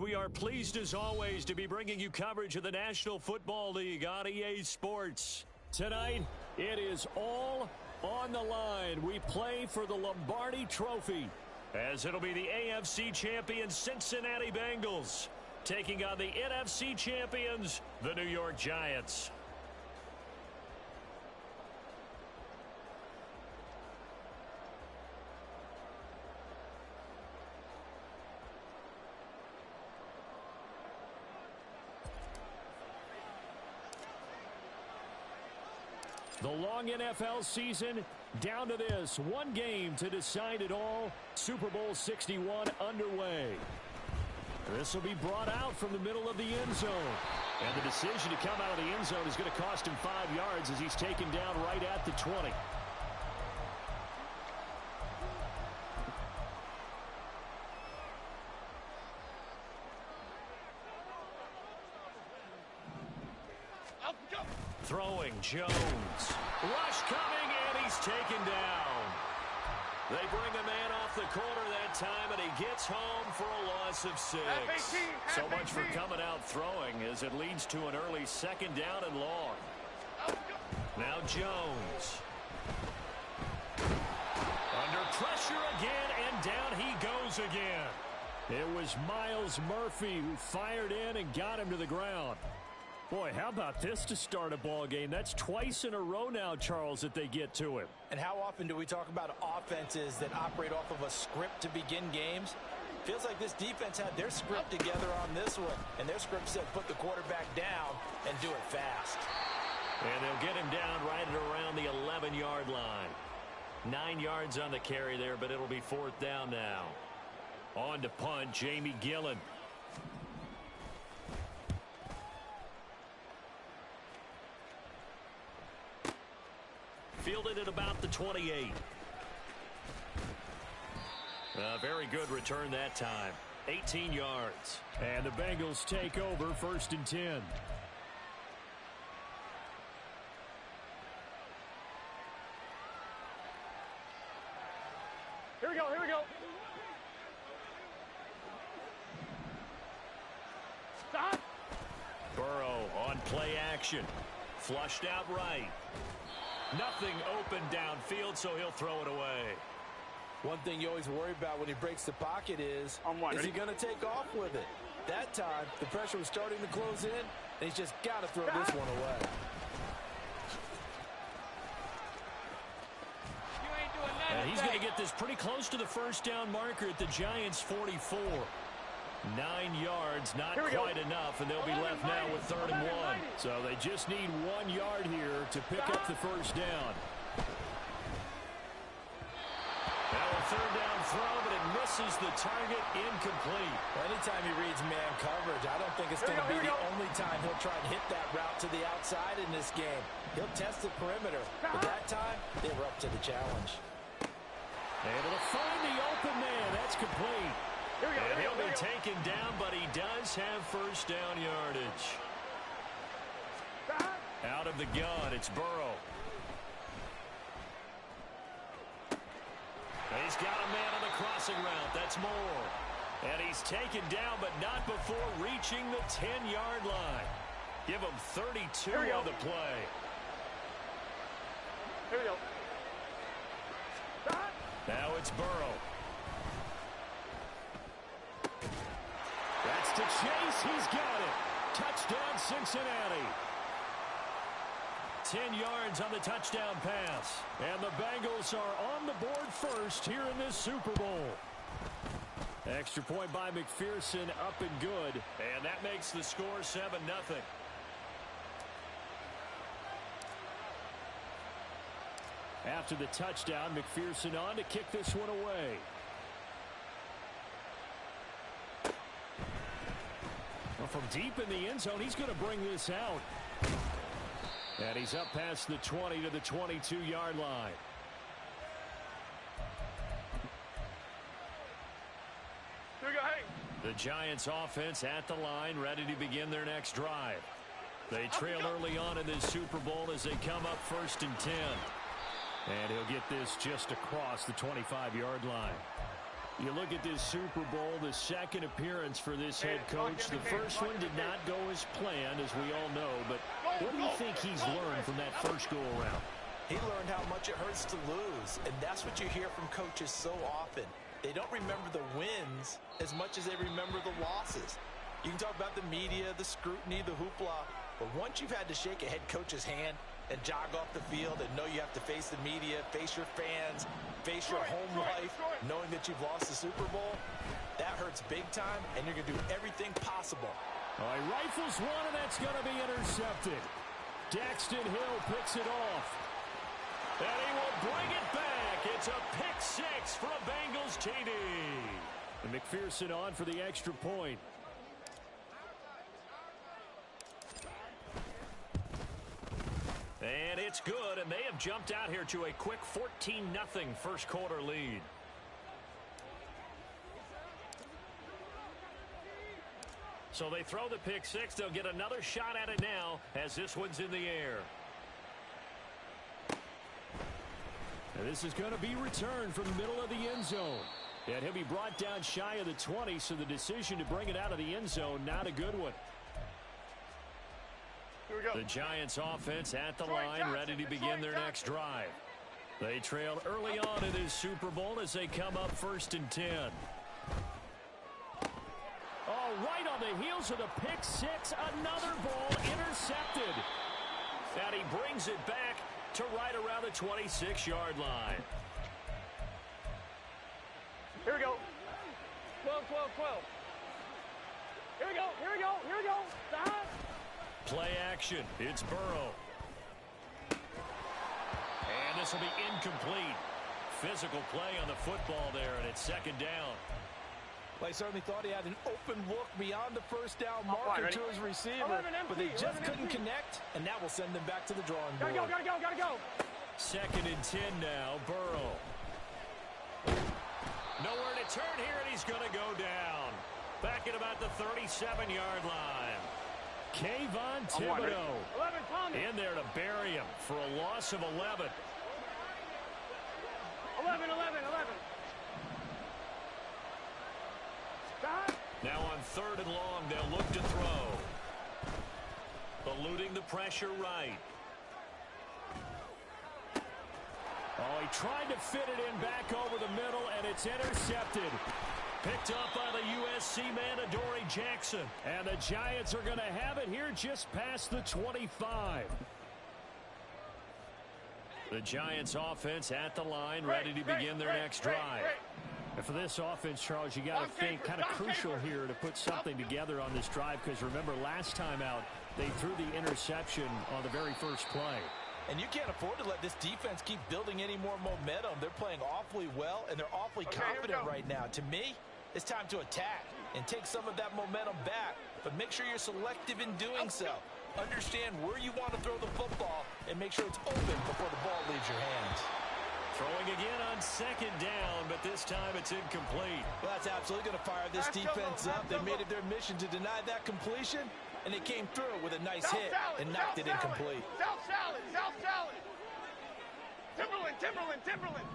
we are pleased as always to be bringing you coverage of the National Football League on EA Sports. Tonight, it is all on the line. We play for the Lombardi Trophy, as it'll be the AFC champion Cincinnati Bengals taking on the NFC champions, the New York Giants. The long NFL season down to this. One game to decide it all. Super Bowl 61 underway. This will be brought out from the middle of the end zone. And the decision to come out of the end zone is going to cost him 5 yards as he's taken down right at the 20. Throwing Jones. Rush coming, and he's taken down. They bring a man off the corner that time, and he gets home for a loss of 6. So much for coming out throwing as it leads to an early second down and long. Now Jones. Under pressure again, and down he goes again. It was Myles Murphy who fired in and got him to the ground. Boy, how about this to start a ball game? That's twice in a row now, Charles, that they get to him. And how often do we talk about offenses that operate off of a script to begin games? Feels like this defense had their script together on this one, and their script said put the quarterback down and do it fast. And they'll get him down right at around the 11-yard line. 9 yards on the carry there, but it'll be 4th down now. On to punt, Jamie Gillen. Fielded at about the 28. A very good return that time. 18 yards. And the Bengals take over 1st and 10. Here we go, here we go. Stop. Burrow on play action. Flushed out right. Nothing open downfield, so he'll throw it away. One thing you always worry about when he breaks the pocket is he going to take off with it? That time, the pressure was starting to close in, and he's just got to throw this one away. And he's going to get this pretty close to the first down marker at the Giants' 44. 9 yards, not quite enough, and they'll be left now with 3rd and 1. So they just need 1 yard here to pick up the first down. Now a 3rd down throw, but it misses the target, incomplete. Well, anytime he reads man coverage, I don't think it's going to be the only time he'll try and hit that route to the outside in this game. He'll test the perimeter, but that time, they were up to the challenge. Able to find the open man. That's complete. And he'll be taken down, but he does have first down yardage. Out of the gun, it's Burrow. He's got a man on the crossing route. That's Moore. And he's taken down, but not before reaching the 10-yard line. Give him 32 on the play. Here we go. Now it's Burrow. That's to Chase. He's got it. Touchdown, Cincinnati. 10 yards on the touchdown pass. And the Bengals are on the board first here in this Super Bowl. Extra point by McPherson, up and good. And that makes the score 7-0. After the touchdown, McPherson on to kick this one away. Well, from deep in the end zone, he's going to bring this out. And he's up past the 20 to the 22-yard line. Here we go, hey. The Giants offense at the line, ready to begin their next drive. They trail early on in this Super Bowl as they come up 1st and 10. And he'll get this just across the 25-yard line. You look at this Super Bowl, the second appearance for this head coach. The first one did not go as planned, as we all know. But what do you think he's learned from that first go-around? He learned how much it hurts to lose, and that's what you hear from coaches so often. They don't remember the wins as much as they remember the losses. You can talk about the media, the scrutiny, the hoopla, but once you've had to shake a head coach's hand and jog off the field and know you have to face the media, face your fans, face your home life, knowing that you've lost the Super Bowl, that hurts big time, and you're going to do everything possible. All right, rifles one, and that's going to be intercepted. Daxton Hill picks it off. And he will bring it back. It's a pick six for a Bengals TD. And McPherson on for the extra point. And it's good, and they have jumped out here to a quick 14-0 first quarter lead. So they throw the pick six. They'll get another shot at it now as this one's in the air. And this is going to be returned from the middle of the end zone. And he'll be brought down shy of the 20, so the decision to bring it out of the end zone, not a good one. The Giants offense at the line, ready to begin their next drive. They trail early on in this Super Bowl as they come up 1st and 10. Oh, right on the heels of the pick six, another ball intercepted. And he brings it back to right around the 26-yard line. Here we go. 12, 12, 12. Here we go, here we go, here we go. Stop. Play action. It's Burrow. And this will be incomplete. Physical play on the football there, and it's 2nd down. Well, he certainly thought he had an open look beyond the first down marker to his receiver, but they just couldn't connect, and that will send them back to the drawing board. Gotta go. 2nd and 10 now, Burrow. Nowhere to turn here, and he's going to go down. Back at about the 37-yard line. Kayvon Thibodeau in there to bury him for a loss of 11. 11. Stop. Now on 3rd and long, they'll look to throw. Eluding the pressure right. Oh, he tried to fit it in back over the middle, and it's intercepted. Picked up by the USC man, Adoree Jackson. And the Giants are going to have it here just past the 25. The Giants offense at the line, ready to begin their next drive. And for this offense, Charles, you got to think kind of crucial here to put something together on this drive, because remember, last time out, they threw the interception on the very first play. And you can't afford to let this defense keep building any more momentum. They're playing awfully well, and they're awfully confident right now. To me, it's time to attack and take some of that momentum back, but make sure you're selective in doing so. Understand where you want to throw the football and make sure it's open before the ball leaves your hands. Throwing again on 2nd down, but this time it's incomplete. Well, that's absolutely going to fire this defense up. They made it their mission to deny that completion, and they came through with a nice hit and knocked it incomplete. South Salad. Timberland.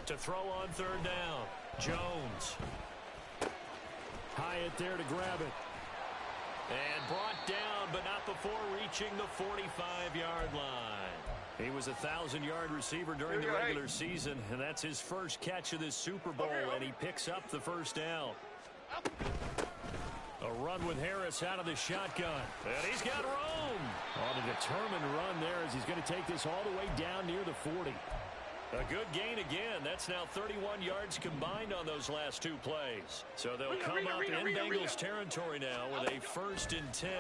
To throw on 3rd down, Jones. Hyatt there to grab it. And brought down, but not before reaching the 45-yard line. He was a 1,000-yard receiver during the regular season, and that's his first catch of this Super Bowl, and he picks up the 1st down. A run with Harris out of the shotgun. And he's got room. On a determined run there as he's going to take this all the way down near the 40. A good gain again. That's now 31 yards combined on those last 2 plays. So they'll come up in Bengals territory now with a 1st and 10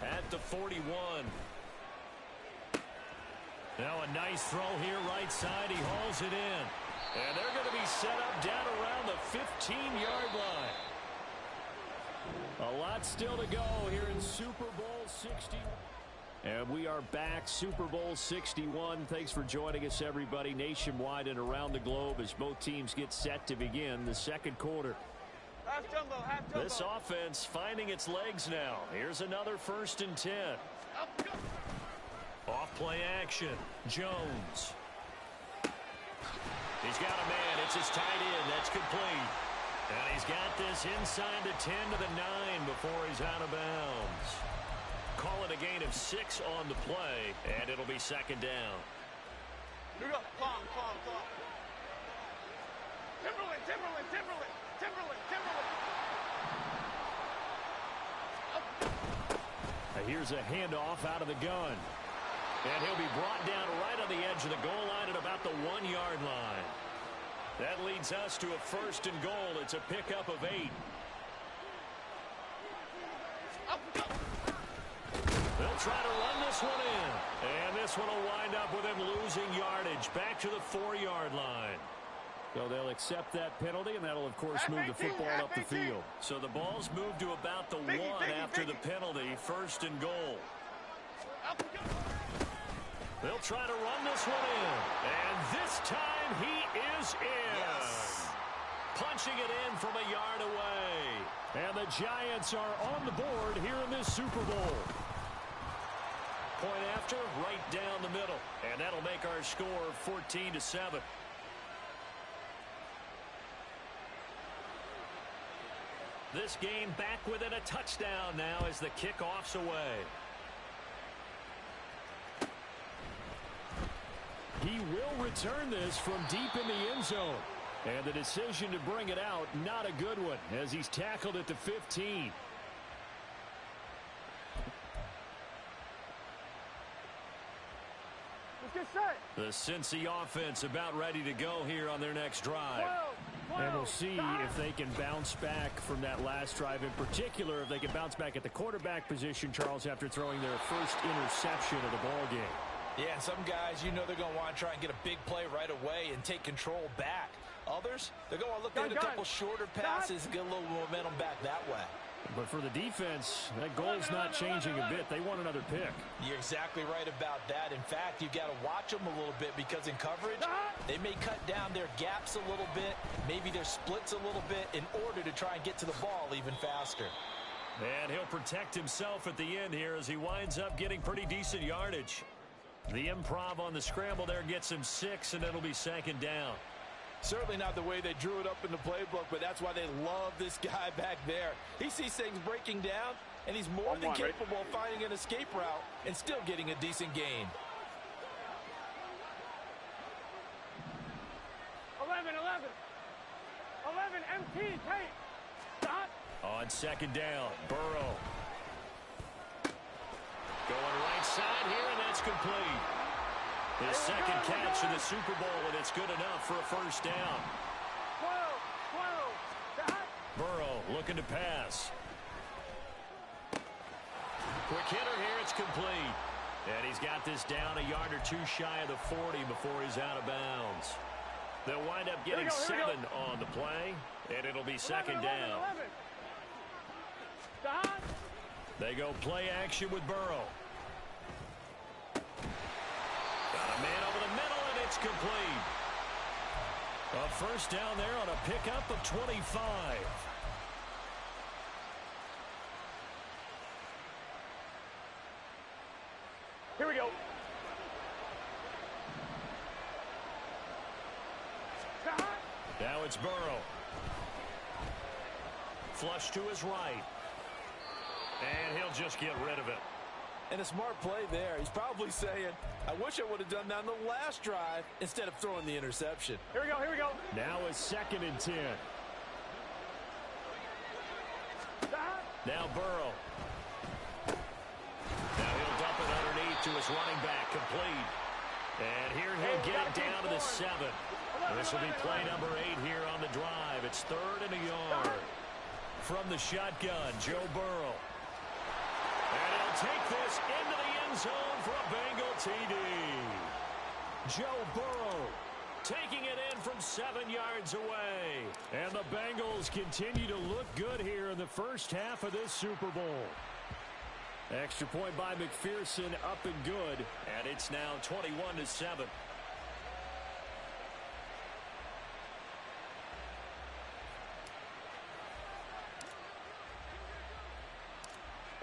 at the 41. Now a nice throw here right side. He hauls it in. And they're going to be set up down around the 15-yard line. A lot still to go here in Super Bowl 60. And we are back, Super Bowl 61. Thanks for joining us, everybody, nationwide and around the globe as both teams get set to begin the 2nd quarter. Half jumbo. This offense finding its legs now. Here's another 1st and 10. Off play action. Jones. He's got a man. It's his tight end. That's complete. And he's got this inside the 10 to the 9 before he's out of bounds. Call it a gain of 6 on the play, and it'll be second down. Here we go. Calm. Timberland. Here's a handoff out of the gun. And he'll be brought down right on the edge of the goal line at about the 1-yard line. That leads us to a first and goal. It's a pickup of 8. They'll try to run this one in. And this one will wind up with him losing yardage back to the 4-yard line. So they'll accept that penalty, and that'll, of course, move the football up the field. So the ball's moved to about the 1 after the penalty, first and goal. They'll try to run this one in. And this time he is in. Yes. Punching it in from a yard away. And the Giants are on the board here in this Super Bowl. Point after, right down the middle. And that'll make our score 14-7. This game back within a touchdown now as the kickoff's away. He will return this from deep in the end zone. And the decision to bring it out, not a good one, as he's tackled at the 15. Let's get set. The Cincy offense about ready to go here on their next drive. 12, And we'll see if they can bounce back from that last drive. In particular, if they can bounce back at the quarterback position, Charles, after throwing their first interception of the ball game. Yeah, some guys, you know they're going to want to try and get a big play right away and take control back. Others, they're going to look at a couple shorter passes and get a little momentum back that way. But for the defense, that goal's not changing a bit. They want another pick. You're exactly right about that. In fact, you've got to watch them a little bit because in coverage, they may cut down their gaps a little bit, maybe their splits a little bit in order to try and get to the ball even faster. And he'll protect himself at the end here as he winds up getting pretty decent yardage. The improv on the scramble there gets him 6, and it'll be second down. Certainly not the way they drew it up in the playbook, but that's why they love this guy back there. He sees things breaking down, and he's more than capable of finding an escape route and still getting a decent gain. 11, MT, tape. Stop. On second down, Burrow. Going right side here, and that's complete. His second catch in the Super Bowl, and it's good enough for a first down. 12, stop. Burrow looking to pass. Quick hitter here, it's complete. And he's got this down a yard or 2 shy of the 40 before he's out of bounds. They'll wind up getting 7 on the play, and it'll be second down. 11. Stop. They go play action with Burrow. Got a man over the middle, and it's complete. A first down there on a pickup of 25. Here we go. Stop. Now it's Burrow. Flush to his right. And he'll just get rid of it. And a smart play there. He's probably saying, I wish I would have done that on the last drive instead of throwing the interception. Here we go. Now it's 2nd and 10. Stop. Now Burrow. Now he'll dump it underneath to his running back, complete. And here he'll get it down to the 7. This will be play number 8 here on the drive. It's 3rd and a yard. From the shotgun, Joe Burrow. And he'll take this into the end zone for a Bengal TD. Joe Burrow taking it in from 7 yards away. And the Bengals continue to look good here in the first half of this Super Bowl. Extra point by McPherson, up and good. And it's now 21-7.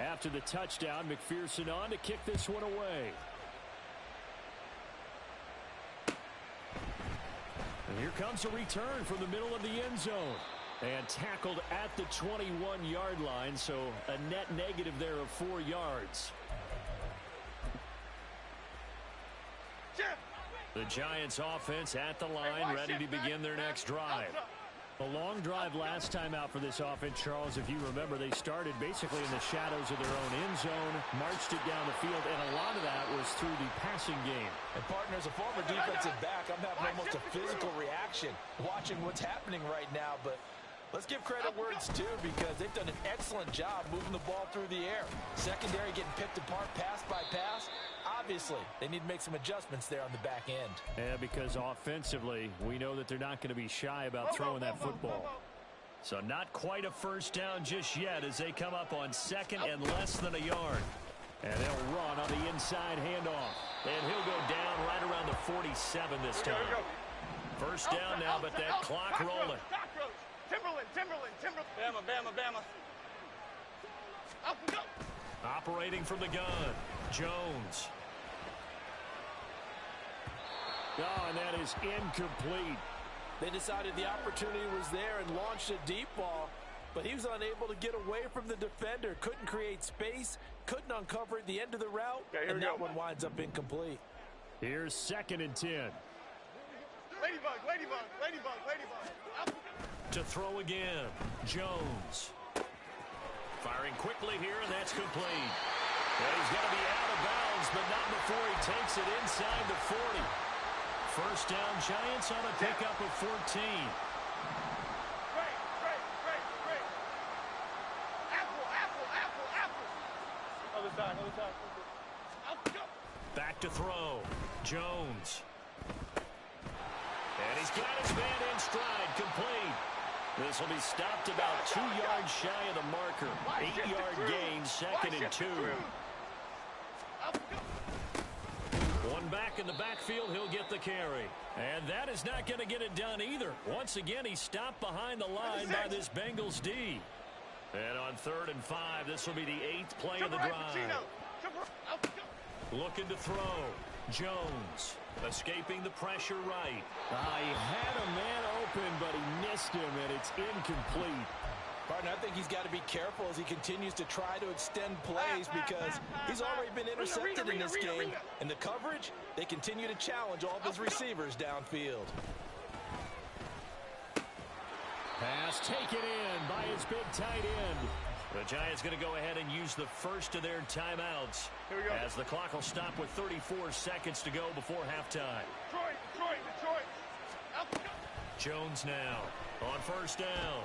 After the touchdown, McPherson on to kick this one away. Here comes a return from the middle of the end zone. And tackled at the 21-yard line, so a net negative there of 4 yards. The Giants offense at the line, ready to begin their next drive. A long drive last time out for this offense, Charles. If you remember, they started basically in the shadows of their own end zone, marched it down the field, and a lot of that was through the passing game. And partner, as a former defensive back, I'm having almost a physical reaction watching what's happening right now, but let's give credit where it's due because they've done an excellent job moving the ball through the air. Secondary getting picked apart pass by pass. Obviously, they need to make some adjustments there on the back end. Yeah, because offensively, we know that they're not going to be shy about throwing that football. So not quite a first down just yet as they come up on second and less than a yard. And they'll run on the inside handoff. And he'll go down right around the 47 this time. First down now, but that clock rolling. Timberland. Bama. Up and go. Operating from the gun, Jones. Oh, and that is incomplete. They decided the opportunity was there and launched a deep ball, but he was unable to get away from the defender. Couldn't create space, couldn't uncover at the end of the route, and that one winds up incomplete. Here's 2nd and 10. Ladybug. To throw again, Jones. Firing quickly here, and that's complete. Well, he's going to be out of bounds, but not before he takes it inside the 40. First down, Giants on a pickup of 14. Great. Apple. Other side. Back to throw, Jones. And he's got his man in stride, complete. This will be stopped about 2 yards shy of the marker. 8-yard gain, 2nd and 2. One back in the backfield, he'll get the carry. And that is not going to get it done either. Once again, he's stopped behind the line by this Bengals D. And on 3rd and 5, this will be the 8th play of the drive. Looking to throw, Jones. Escaping the pressure right. He had a man open, but he missed him, and it's incomplete. Partner, I think he's got to be careful as he continues to try to extend plays because he's already been intercepted in this game. And the coverage, they continue to challenge all of his receivers downfield. Pass taken in by his big tight end. The Giants going to go ahead and use the first of their timeouts as the clock will stop with 34 seconds to go before halftime. Detroit. Jones now on first down.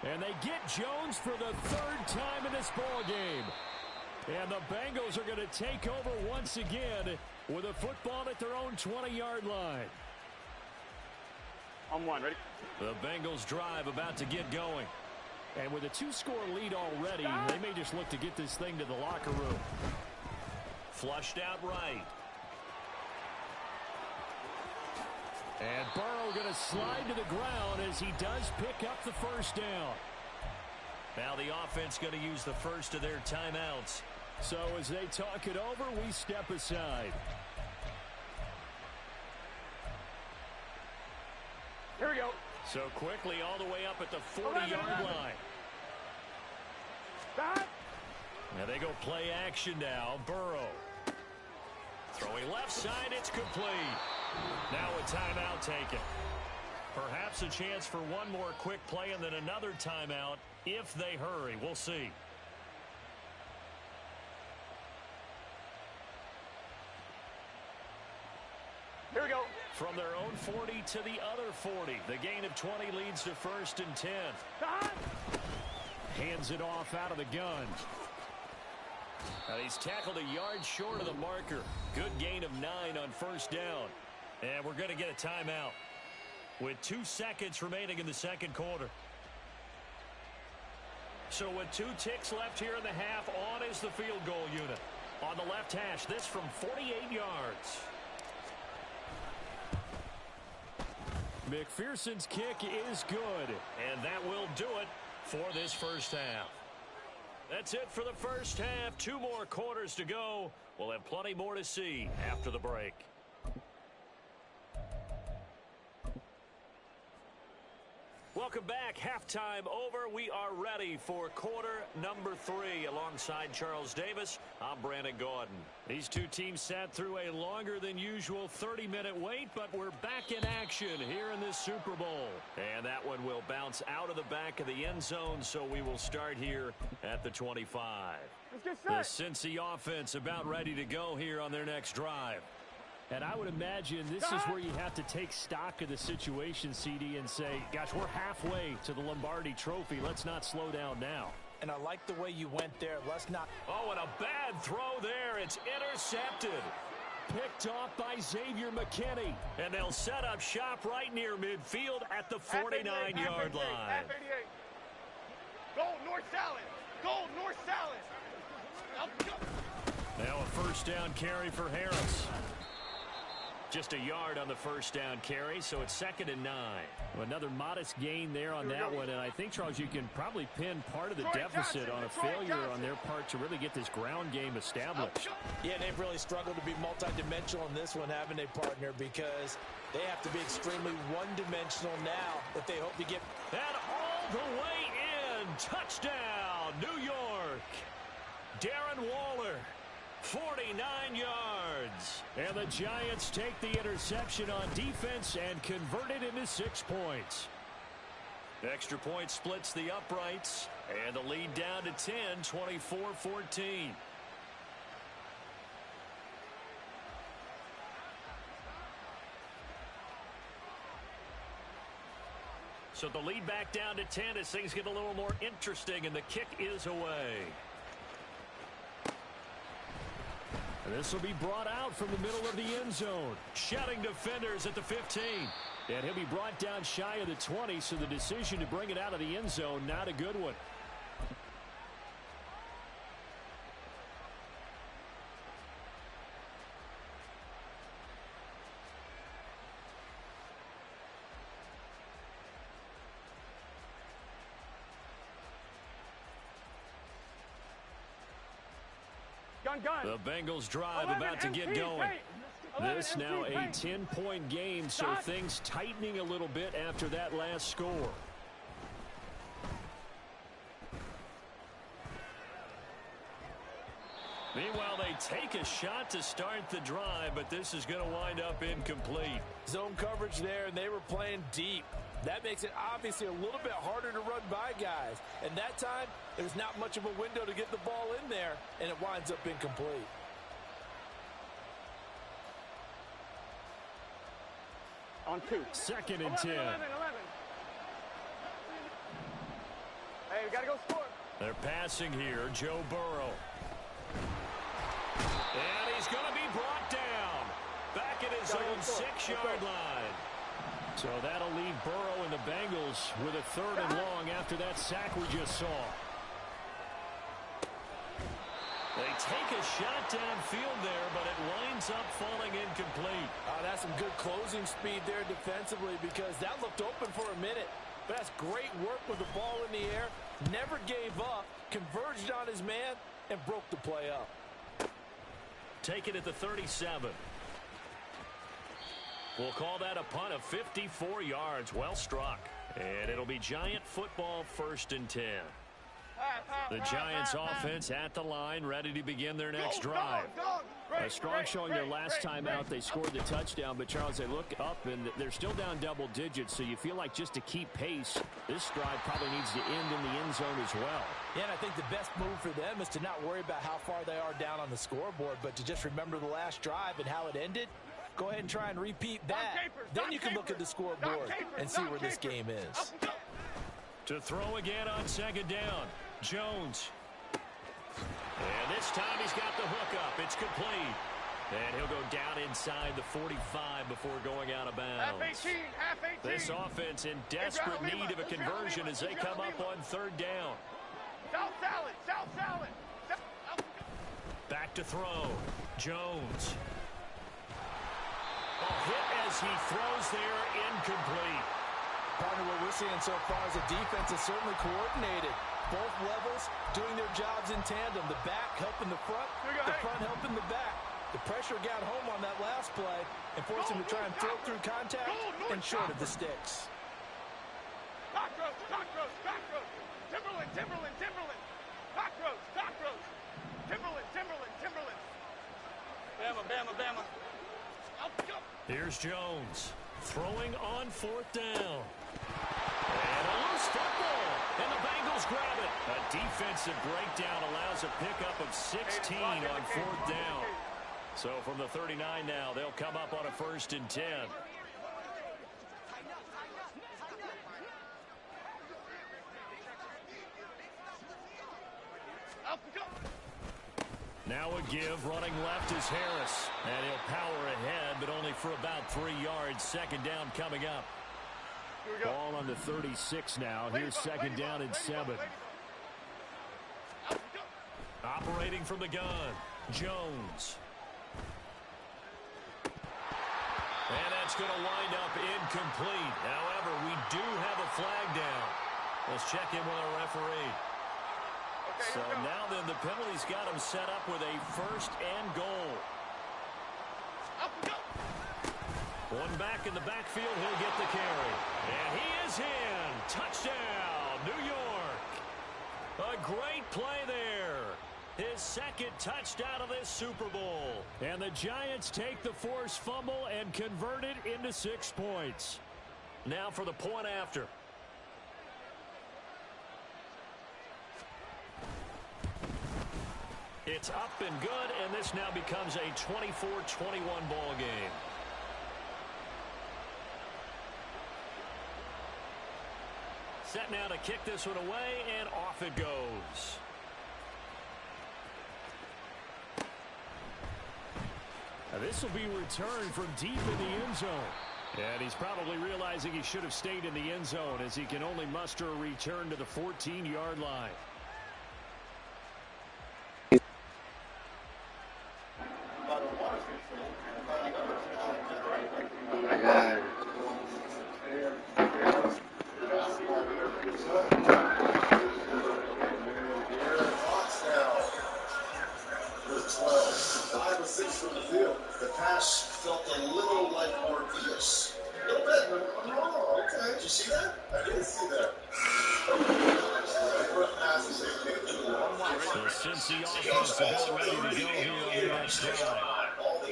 And they get Jones for the 3rd time in this ball game. And the Bengals are going to take over once again with a football at their own 20-yard line. On one, ready? The Bengals drive about to get going. And with a 2-score lead already, they may just look to get this thing to the locker room. Flushed out right. And Burrow going to slide to the ground as he does pick up the first down. Now the offense going to use the first of their timeouts. So as they talk it over, we step aside. Here we go. So quickly all the way up at the 40-yard line. Stop. Now they go play action now. Burrow. Throwing left side, it's complete. Now a timeout taken. Perhaps a chance for one more quick play and then another timeout if they hurry. We'll see. Here we go. From their own 40 to the other 40. The gain of 20 leads to 1st and 10. Hands it off out of the gun. Now he's tackled a yard short of the marker. Good gain of 9 on first down. And we're going to get a timeout with 2 seconds remaining in the second quarter. So with 2 ticks left here in the half, on is the field goal unit. On the left hash, this from 48 yards. McPherson's kick is good, and that will do it for this first half. That's it for the first half. 2 more quarters to go. We'll have plenty more to see after the break. Welcome back. Halftime over. We are ready for quarter number 3. Alongside Charles Davis, I'm Brandon Gaudin. These two teams sat through a longer than usual 30-minute wait, but we're back in action here in this Super Bowl. And that one will bounce out of the back of the end zone, so we will start here at the 25. The Cincy offense about ready to go here on their next drive. And I would imagine this is where you have to take stock of the situation, CD, and say, gosh, we're halfway to the Lombardi Trophy. Let's not slow down now. And I like the way you went there. Let's not. Oh, and a bad throw there. It's intercepted. Picked off by Xavier McKinney. And they'll set up shop right near midfield at the 49-yard line. Half 88. Go, North Salad. Go, North Salad. Now a first down carry for Harris. Just a yard on the first down carry, so it's 2nd and 9. Well, another modest gain there on that one, and I think, Charles, you can probably pin part of the deficit on a failure on their part to really get this ground game established. Yeah, they've really struggled to be multidimensional in this one, haven't they, partner, because they have to be extremely one-dimensional now if they hope to get... And all the way in, touchdown, New York. Darren Waller. 49 yards. And the Giants take the interception on defense and convert it into 6 points. Extra point splits the uprights, and the lead down to 10, 24-14. So the lead back down to 10 as things get a little more interesting, and the kick is away. And this will be brought out from the middle of the end zone. Shouting defenders at the 15. And he'll be brought down shy of the 20, so the decision to bring it out of the end zone, not a good one. The Bengals drive about to get going. This now a 10-point game, so things tightening a little bit after that last score. Meanwhile, they take a shot to start the drive, but this is going to wind up incomplete. Zone coverage there, and they were playing deep. That makes it obviously a little bit harder to run by guys. And that time, there's not much of a window to get the ball in there, and it winds up incomplete. On 2. 2nd and 10. 11. Hey, we got to go score. They're passing here, Joe Burrow. And he's going to be brought down. Back at his own 6-yard line. So that'll leave Burrow and the Bengals with a 3rd and long after that sack we just saw. They take a shot downfield there, but it winds up falling incomplete. That's some good closing speed there defensively, because that looked open for a minute. But that's great work with the ball in the air. Never gave up, converged on his man, and broke the play up. Take it at the 37. We'll call that a punt of 54 yards. Well struck. And it'll be Giant football, 1st and 10. The Giants offense at the line, ready to begin their next drive. A strong showing their last time out. They scored the touchdown, but Charles, they look up and they're still down double digits, so you feel like just to keep pace, this drive probably needs to end in the end zone as well. Yeah, and I think the best move for them is to not worry about how far they are down on the scoreboard, but to just remember the last drive and how it ended. Go ahead and try and repeat that. Then you can look at the scoreboard and see where this game is. To throw again on 2nd down, Jones. And this time he's got the hook up. It's complete. And he'll go down inside the 45 before going out of bounds. Half 18. This offense in desperate need of a conversion as they come up on 3rd down. South salad. Back to throw. Jones. A hit as he throws there, incomplete. Partner, what we're seeing so far is the defense is certainly coordinated. Both levels doing their jobs in tandem. The back helping the front, the front helping the back. The pressure got home on that last play and forced him to try and throw through contact and short of the sticks. Cockroach, cockroach, cockroach. Timberland, Timberland, Timberland. Cockroach, cockroach. Timberland, Timberland, Timberland. Bama, Bama, Bama. Up, go. Here's Jones throwing on 4th down. And a loose football. And the Bengals grab it. A defensive breakdown allows a pickup of 16 on 4th down. So from the 39 now, they'll come up on a 1st and 10. Up, go. Now a give, running left is Harris. And he'll power ahead, but only for about 3 yards. 2nd down coming up. Ball on the 36 now. Here's 2nd down and 7. Operating from the gun, Jones. And that's going to wind up incomplete. However, we do have a flag down. Let's check in with our referee. So now then, the penalty's got him set up with a 1st and goal. One back in the backfield, he'll get the carry. And he is in. Touchdown, New York. A great play there. His 2nd touchdown of this Super Bowl. And the Giants take the forced fumble and convert it into 6 points. Now for the point after. It's up and good, and this now becomes a 24-21 ball game. Set now to kick this one away, and off it goes. Now this will be returned from deep in the end zone. And he's probably realizing he should have stayed in the end zone as he can only muster a return to the 14-yard line.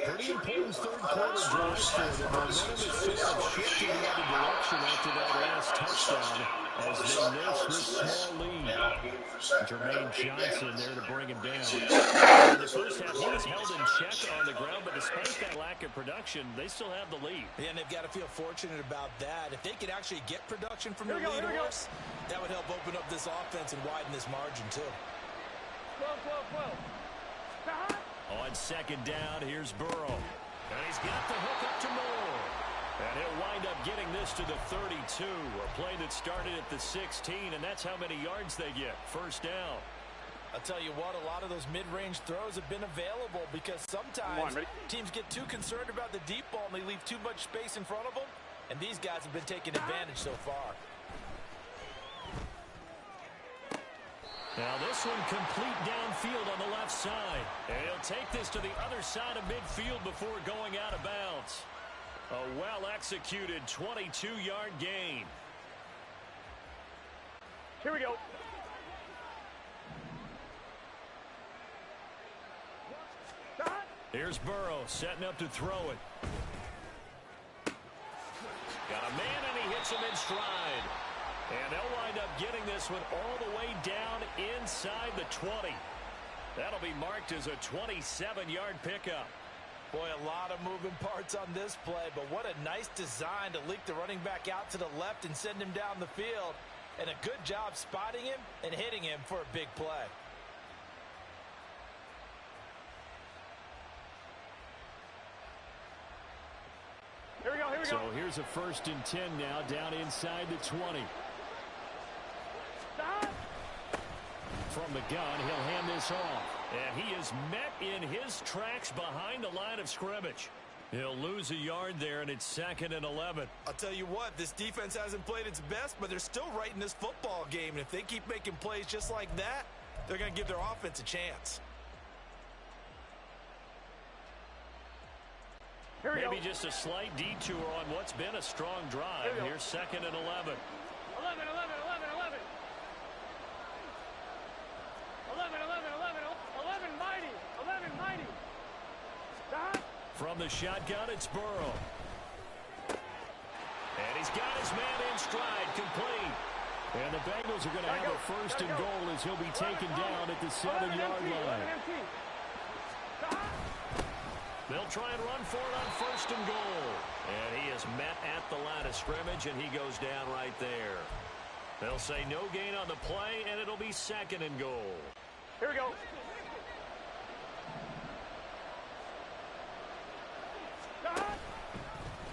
Pretty important third-quarter drive for them. Momentum is sort of shifting in the other direction after that last touchdown as they nurse this small lead. Jermaine Johnson there to bring him down. In the first half, he was held in check on the ground, but despite that lack of production, they still have the lead. Yeah, and they've got to feel fortunate about that. If they could actually get production from their lead horse, that would help open up this offense and widen this margin too. 12. On 2nd down, here's Burrow. And he's got the hook up to Moore. And he'll wind up getting this to the 32. A play that started at the 16, and that's how many yards they get. 1st down. I'll tell you what, a lot of those mid-range throws have been available because sometimes teams get too concerned about the deep ball and they leave too much space in front of them. And these guys have been taking advantage so far. Now this one complete downfield on the left side. And he'll take this to the other side of midfield before going out of bounds. A well-executed 22-yard gain. Here we go. Here's Burrow setting up to throw it. Got a man and he hits him in stride. And they'll wind up getting this one all the way down inside the 20. That'll be marked as a 27-yard pickup. Boy, a lot of moving parts on this play, but what a nice design to leak the running back out to the left and send him down the field. And a good job spotting him and hitting him for a big play. Here we go. So here's a 1st and 10 now, down inside the 20. From the gun, he'll hand this off. And he is met in his tracks behind the line of scrimmage. He'll lose a yard there, and it's 2nd and 11. I'll tell you what, this defense hasn't played its best, but they're still right in this football game. And if they keep making plays just like that, they're going to give their offense a chance. Maybe just a slight detour on what's been a strong drive. Here's 2nd and 11. 11, 11, 11, 11. 11, 11, 11, 11, mighty. 11, mighty. Stop. From the shotgun, it's Burrow. And he's got his man in stride, complete. And the Bengals are going to have a 1st and goal as he'll be taken down at the 7-yard line. They'll try and run for it on 1st and goal. And he is met at the line of scrimmage, and he goes down right there. They'll say no gain on the play, and it'll be 2nd and goal. Here we go.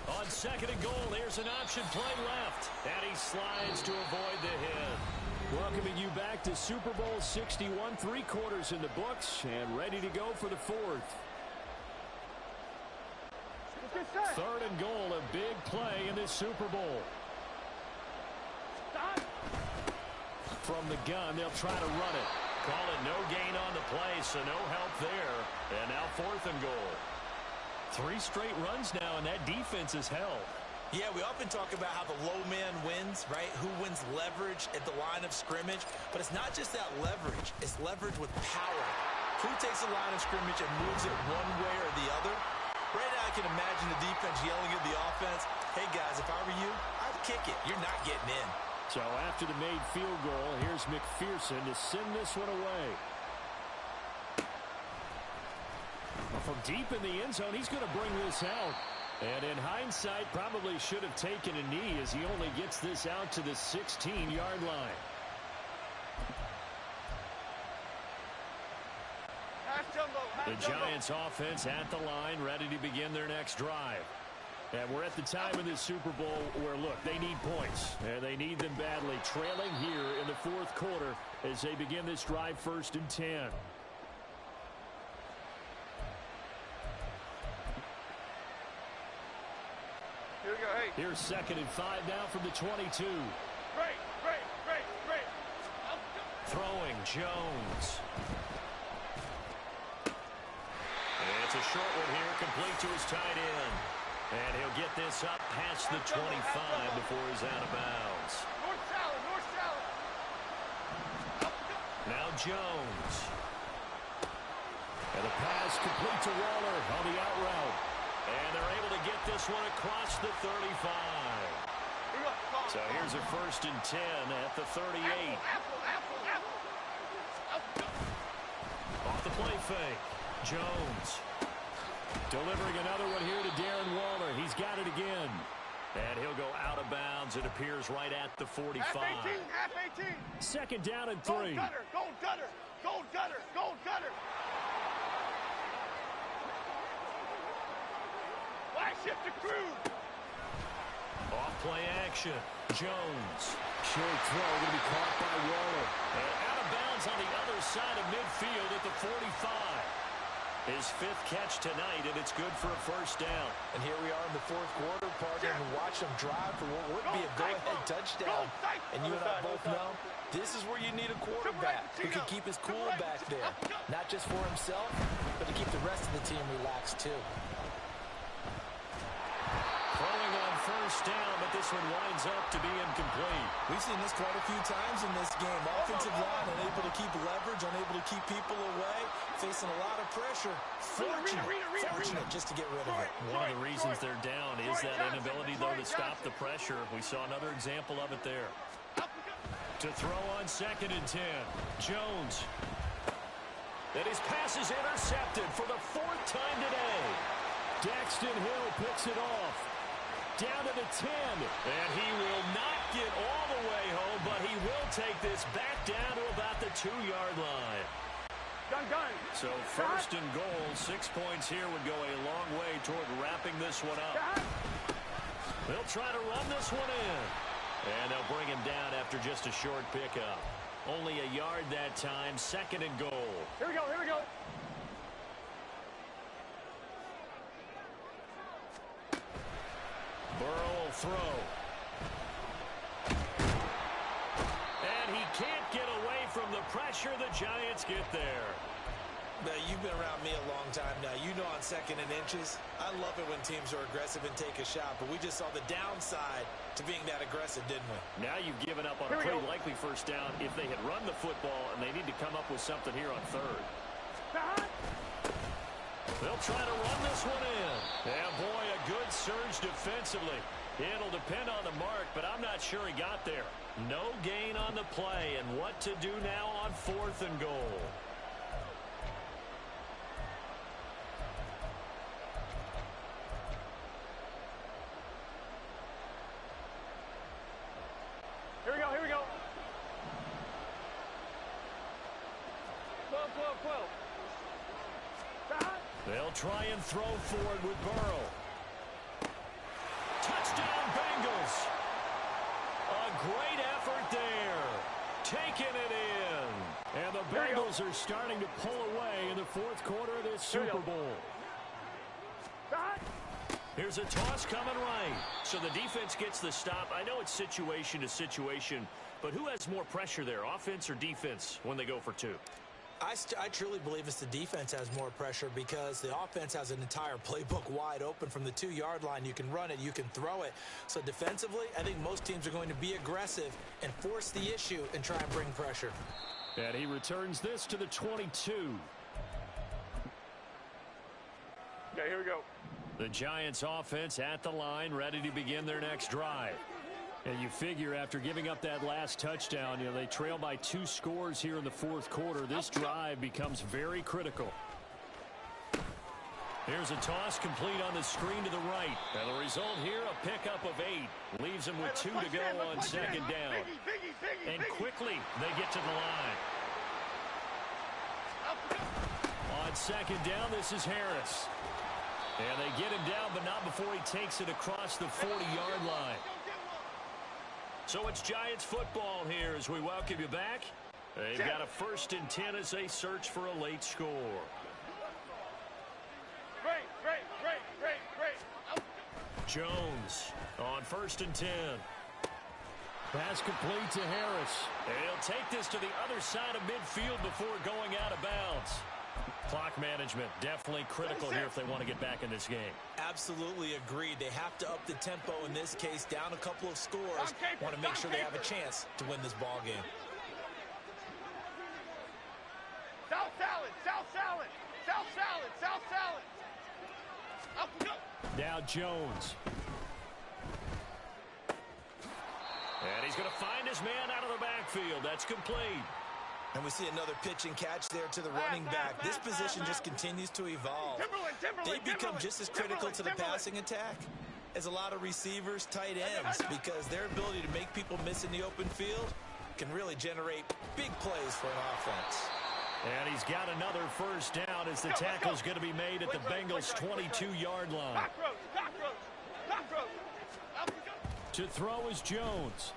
On 2nd and goal, here's an option play left. And he slides to avoid the hit. Welcoming you back to Super Bowl 61, 3 quarters in the books, and ready to go for the 4th. 3rd and goal, a big play in this Super Bowl. From the gun, they'll try to run it. Call it no gain on the play, so no help there. And now 4th and goal. 3 straight runs now, and that defense is held. Yeah, we often talk about how the low man wins, right? Who wins leverage at the line of scrimmage. But it's not just that leverage. It's leverage with power. Who takes the line of scrimmage and moves it one way or the other? Right now, I can imagine the defense yelling at the offense, hey, guys, if I were you, I'd kick it. You're not getting in. So after the made field goal, here's McPherson to send this one away. From deep in the end zone, he's going to bring this out. And in hindsight, probably should have taken a knee as he only gets this out to the 16-yard line. The Giants offense at the line, ready to begin their next drive. And we're at the time of this Super Bowl where, look, they need points. And they need them badly. Trailing here in the 4th quarter as they begin this drive 1st and 10. Here we go, hey. Here's 2nd and 5 now from the 22. Great. Throwing Jones. And it's a short one here, complete to his tight end. And he'll get this up past the 25 before he's out of bounds. North salad. Now Jones. And the pass complete to Waller on the out route. And they're able to get this one across the 35. So here's a 1st and 10 at the 38. Off the play fake. Jones. Delivering another one here to Darren Waller. He's got it again. And he'll go out of bounds. It appears right at the 45. Half 18. 2nd down and 3. Gold gutter. Flag shift to Cruz. Off play action. Jones. Short throw going to be caught by Waller. And out of bounds on the other side of midfield at the 45. His 5th catch tonight, and it's good for a 1st down. And here we are in the 4th quarter, partner, and watch them drive for what would be a go-ahead touchdown. And you and I both know this is where you need a quarterback who can keep his cool back there. Not just for himself, but to keep the rest of the team relaxed, too. Throwing on 1st down, but this one winds up to be incomplete. We've seen this quite a few times in this game. Offensive line unable to keep leverage, unable to keep people away, facing a lot of pressure. Fortunate just to get rid of it. One of the reasons they're down is that inability, though, to stop the pressure. We saw another example of it there. To throw on 2nd and 10. Jones. And his pass is intercepted for the 4th time today. Daxton Hill picks it off. Down to the 10. And he will not get all the way home, but he will take this back down to about the 2-yard line. Done. So 1st and goal, 6 points here would go a long way toward wrapping this one up. They'll try to run this one in. And they'll bring him down after just a short pickup. Only a yard that time, 2nd and goal. Here we go. Burrow will throw. And he can't get away from the pressure. The Giants get there. Now, you've been around me a long time now. You know on 2nd and inches, I love it when teams are aggressive and take a shot, but we just saw the downside to being that aggressive, didn't we? Now you've given up on a pretty likely first down if they had run the football, and they need to come up with something here on 3rd. They'll try to run this one in. And, boy, a good surge defensively. It'll depend on the mark, but I'm not sure he got there. No gain on the play, and what to do now on 4th and goal. Here we go, here we go. 12, 12, 12. They'll try and throw forward with Burrow. Touchdown, Bengals. A great effort there. Taking it in. And the Bengals are starting to pull away in the 4th quarter of this Super Bowl. Here's a toss coming right. So the defense gets the stop. I know it's situation to situation, but who has more pressure there, offense or defense, when they go for 2? I truly believe it's the defense has more pressure because the offense has an entire playbook wide open from the 2-yard line. You can run it, you can throw it. So defensively, I think most teams are going to be aggressive and force the issue and try and bring pressure. And he returns this to the 22. Okay, here we go. The Giants offense at the line, ready to begin their next drive. And you figure after giving up that last touchdown, they trail by 2 scores here in the 4th quarter. This drive becomes very critical. Here's a toss complete on the screen to the right. And the result here, a pickup of 8. Leaves them with 2 to go on 2nd down. And quickly, they get to the line. On 2nd down, this is Harris. And they get him down, but not before he takes it across the 40-yard line. So it's Giants football here as we welcome you back. They've got a 1st and 10 as they search for a late score. Jones on 1st and 10. Pass complete to Harris. And he'll take this to the other side of midfield before going out of bounds. Clock management definitely critical here if they want to get back in this game. Absolutely agreed. They have to up the tempo in this case, down a couple of scores. Want to make sure they have a chance to win this ball game. South salad, south salad, south salad, south salad. Now Jones. And he's going to find his man out of the backfield. That's complete. And we see another pitch and catch there to the running back. This position just continues to evolve. They become just as critical to the passing attack as a lot of receivers, tight ends, because their ability to make people miss in the open field can really generate big plays for an offense. And he's got another 1st down as the tackle's going to be made at the Bengals' 22-yard line. To throw is Jones.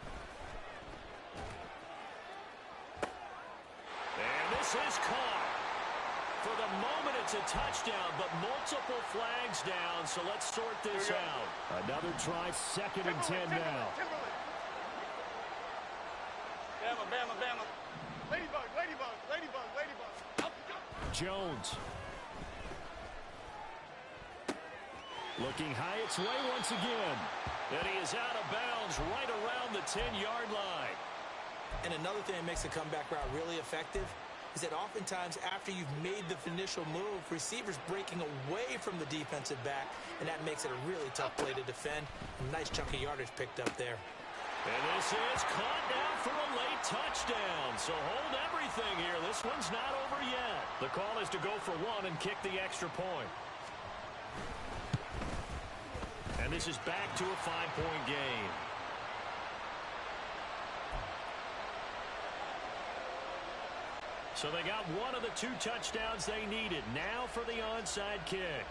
And this is caught. For the moment, it's a touchdown, but multiple flags down, so let's sort this out. Another try, 2nd and 10 now. Bama, Bama, Bama. Ladybug, ladybug, ladybug, ladybug. Jones. Looking high its way once again. And he is out of bounds right around the 10-yard line. And another thing that makes a comeback route really effective is that oftentimes after you've made the initial move, receivers breaking away from the defensive back, and that makes it a really tough play to defend. A nice chunk of yardage picked up there. And this is caught down for a late touchdown. So hold everything here. This one's not over yet. The call is to go for 1 and kick the extra point. And this is back to a 5-point game. So they got one of the 2 touchdowns they needed. Now for the onside kick.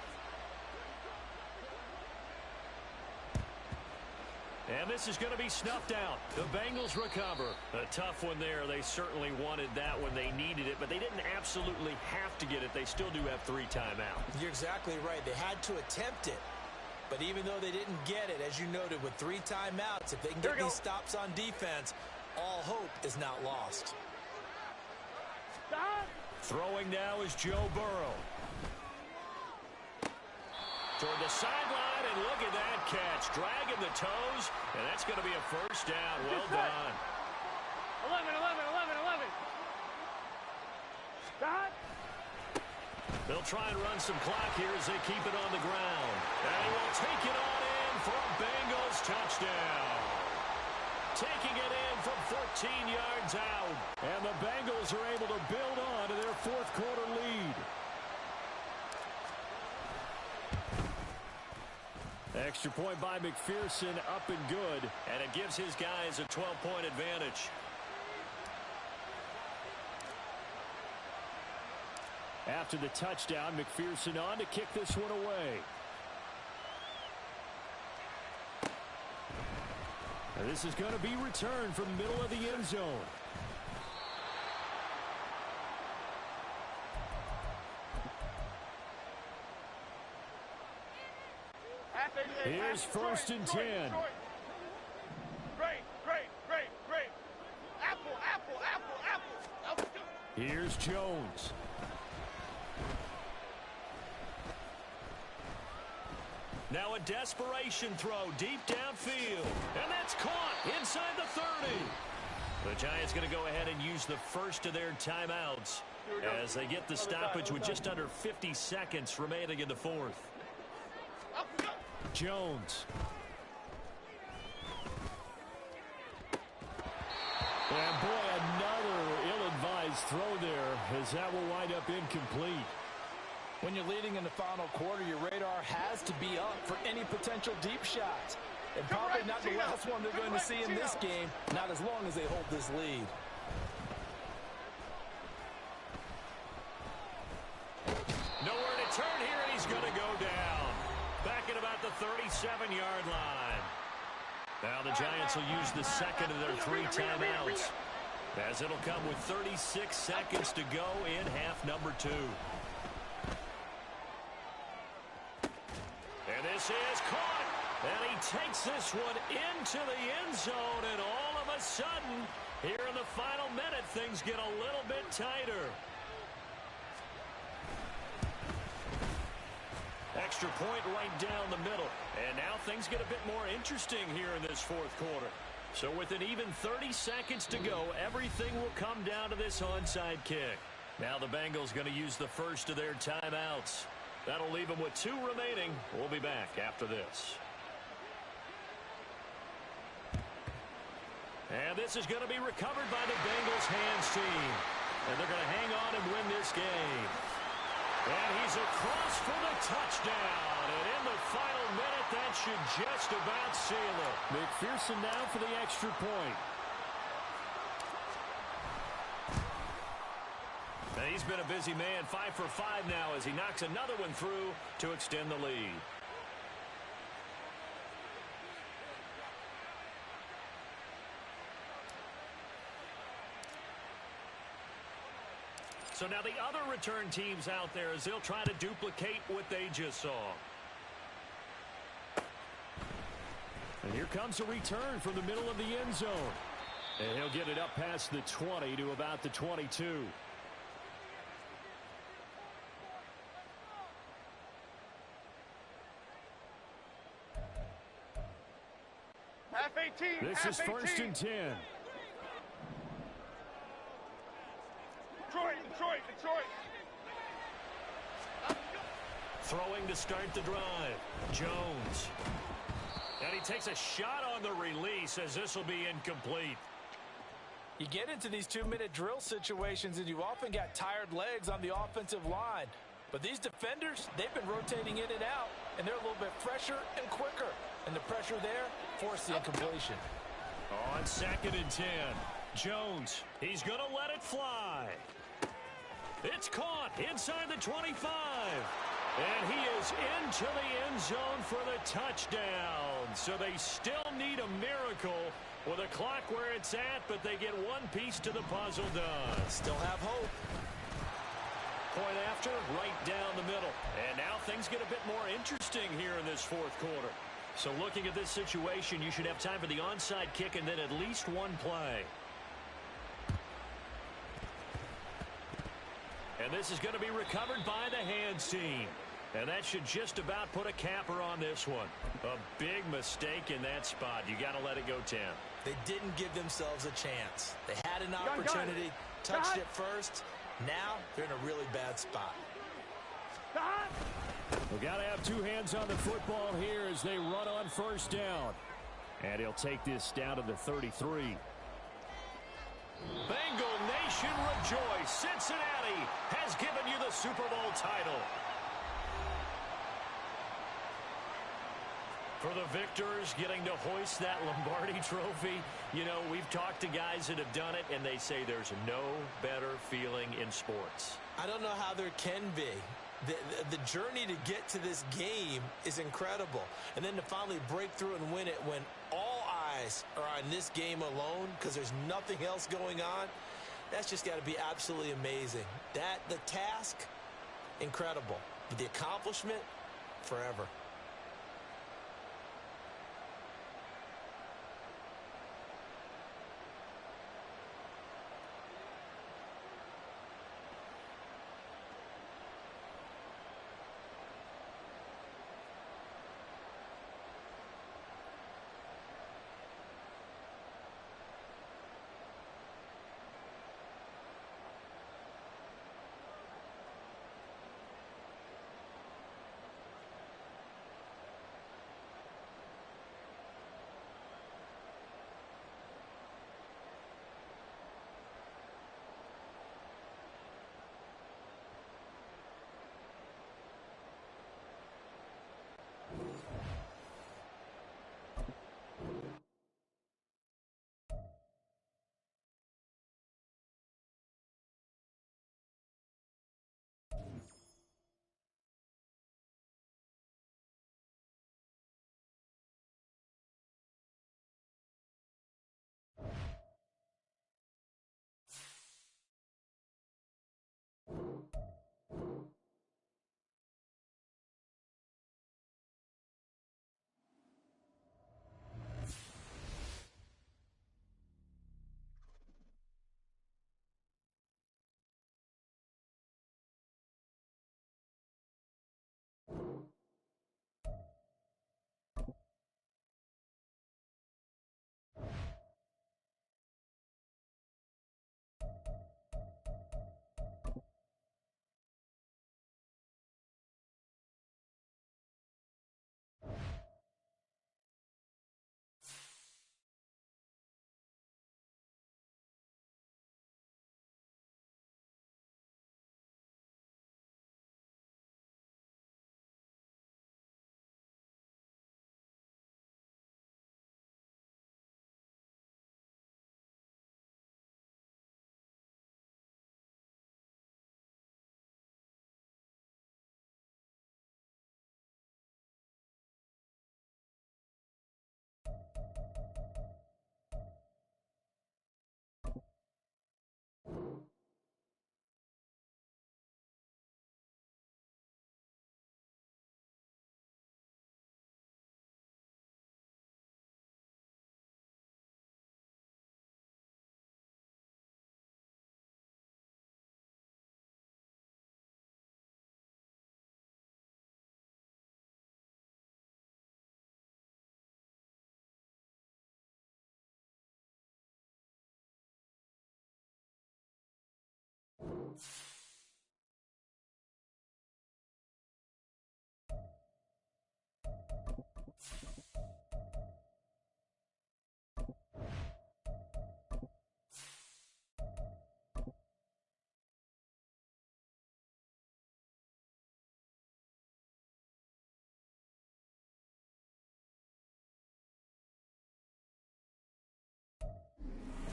And this is going to be snuffed out. The Bengals recover. A tough one there. They certainly wanted that when they needed it, but they didn't absolutely have to get it. They still do have 3 timeouts. You're exactly right. They had to attempt it, But even though they didn't get it, as you noted, with 3 timeouts, if they can get these stops on defense, all hope is not lost. Stop. Throwing now is Joe Burrow. Toward the sideline, and look at that catch. Dragging the toes, and that's going to be a first down. Well done. 11, 11, 11, 11. Stop. They'll try and run some clock here as they keep it on the ground. And he will take it on in for a Bengals touchdown. Taking it in from 14 yards out. And the Bengals are able to build on to their fourth quarter lead. Extra point by McPherson, up and good. And it gives his guys a 12-point advantage. After the touchdown, McPherson on to kick this one away. And this is going to be returned from the middle of the end zone. Here's first and 10. Great. Apple. Here's Jones. Now a desperation throw deep downfield. And that's caught inside the 30. The Giants going to go ahead and use the first of their timeouts as they get the stoppage with just under 50 seconds remaining in the fourth. Jones. And boy, another ill-advised throw there as that will wind up incomplete. When you're leading in the final quarter, your radar has to be up for any potential deep shots. And probably not the last one they're going to see in this game, not as long as they hold this lead. Nowhere to turn here, and he's going to go down. Back at about the 37-yard line. Now the Giants will use the second of their 3 timeouts, as it'll come with 36 seconds to go in half number 2. And this is caught. And he takes this one into the end zone, and all of a sudden, here in the final minute, things get a little bit tighter. Extra point right down the middle. And now things get a bit more interesting here in this fourth quarter. So with an even 30 seconds to go, everything will come down to this onside kick. Now the Bengals going to use the first of their timeouts. That'll leave them with 2 remaining. We'll be back after this. And this is going to be recovered by the Bengals hands team. And they're going to hang on and win this game. And he's across for the touchdown. And in the final minute, that should just about seal it. McPherson now for the extra point. And he's been a busy man, 5 for 5 now as he knocks another one through to extend the lead. So now the other return teams out there as they'll try to duplicate what they just saw. And here comes a return from the middle of the end zone. And he'll get it up past the 20 to about the 22. Half 18. This is first and 10. Detroit. Throwing to start the drive. Jones. And he takes a shot on the release as this will be incomplete. You get into these 2-minute drill situations and you often got tired legs on the offensive line. But these defenders, they've been rotating in and out, and they're a little bit fresher and quicker. And the pressure there forced the incompletion. On second and 10. Jones, he's going to let it fly. It's caught inside the 25. And he is into the end zone for the touchdown. So they still need a miracle with a clock where it's at, but they get one piece to the puzzle done. Still have hope. Point after, right down the middle. And now things get a bit more interesting here in this fourth quarter. So looking at this situation, you should have time for the onside kick and then at least one play. And this is going to be recovered by the hands team. And that should just about put a capper on this one. A big mistake in that spot. You got to let it go 10. They didn't give themselves a chance. They had an opportunity, touched it first. Now they're in a really bad spot. We got to have two hands on the football here as they run on first down. And he'll take this down to the 33. Bengal Nation rejoice. Cincinnati has given you the Super Bowl title. For the victors getting to hoist that Lombardi trophy, you know, we've talked to guys that have done it, and they say there's no better feeling in sports. I don't know how there can be. The journey to get to this game is incredible. And then to finally break through and win it when all eyes are on this game alone because there's nothing else going on, that's just got to be absolutely amazing. The task, incredible. But the accomplishment, forever.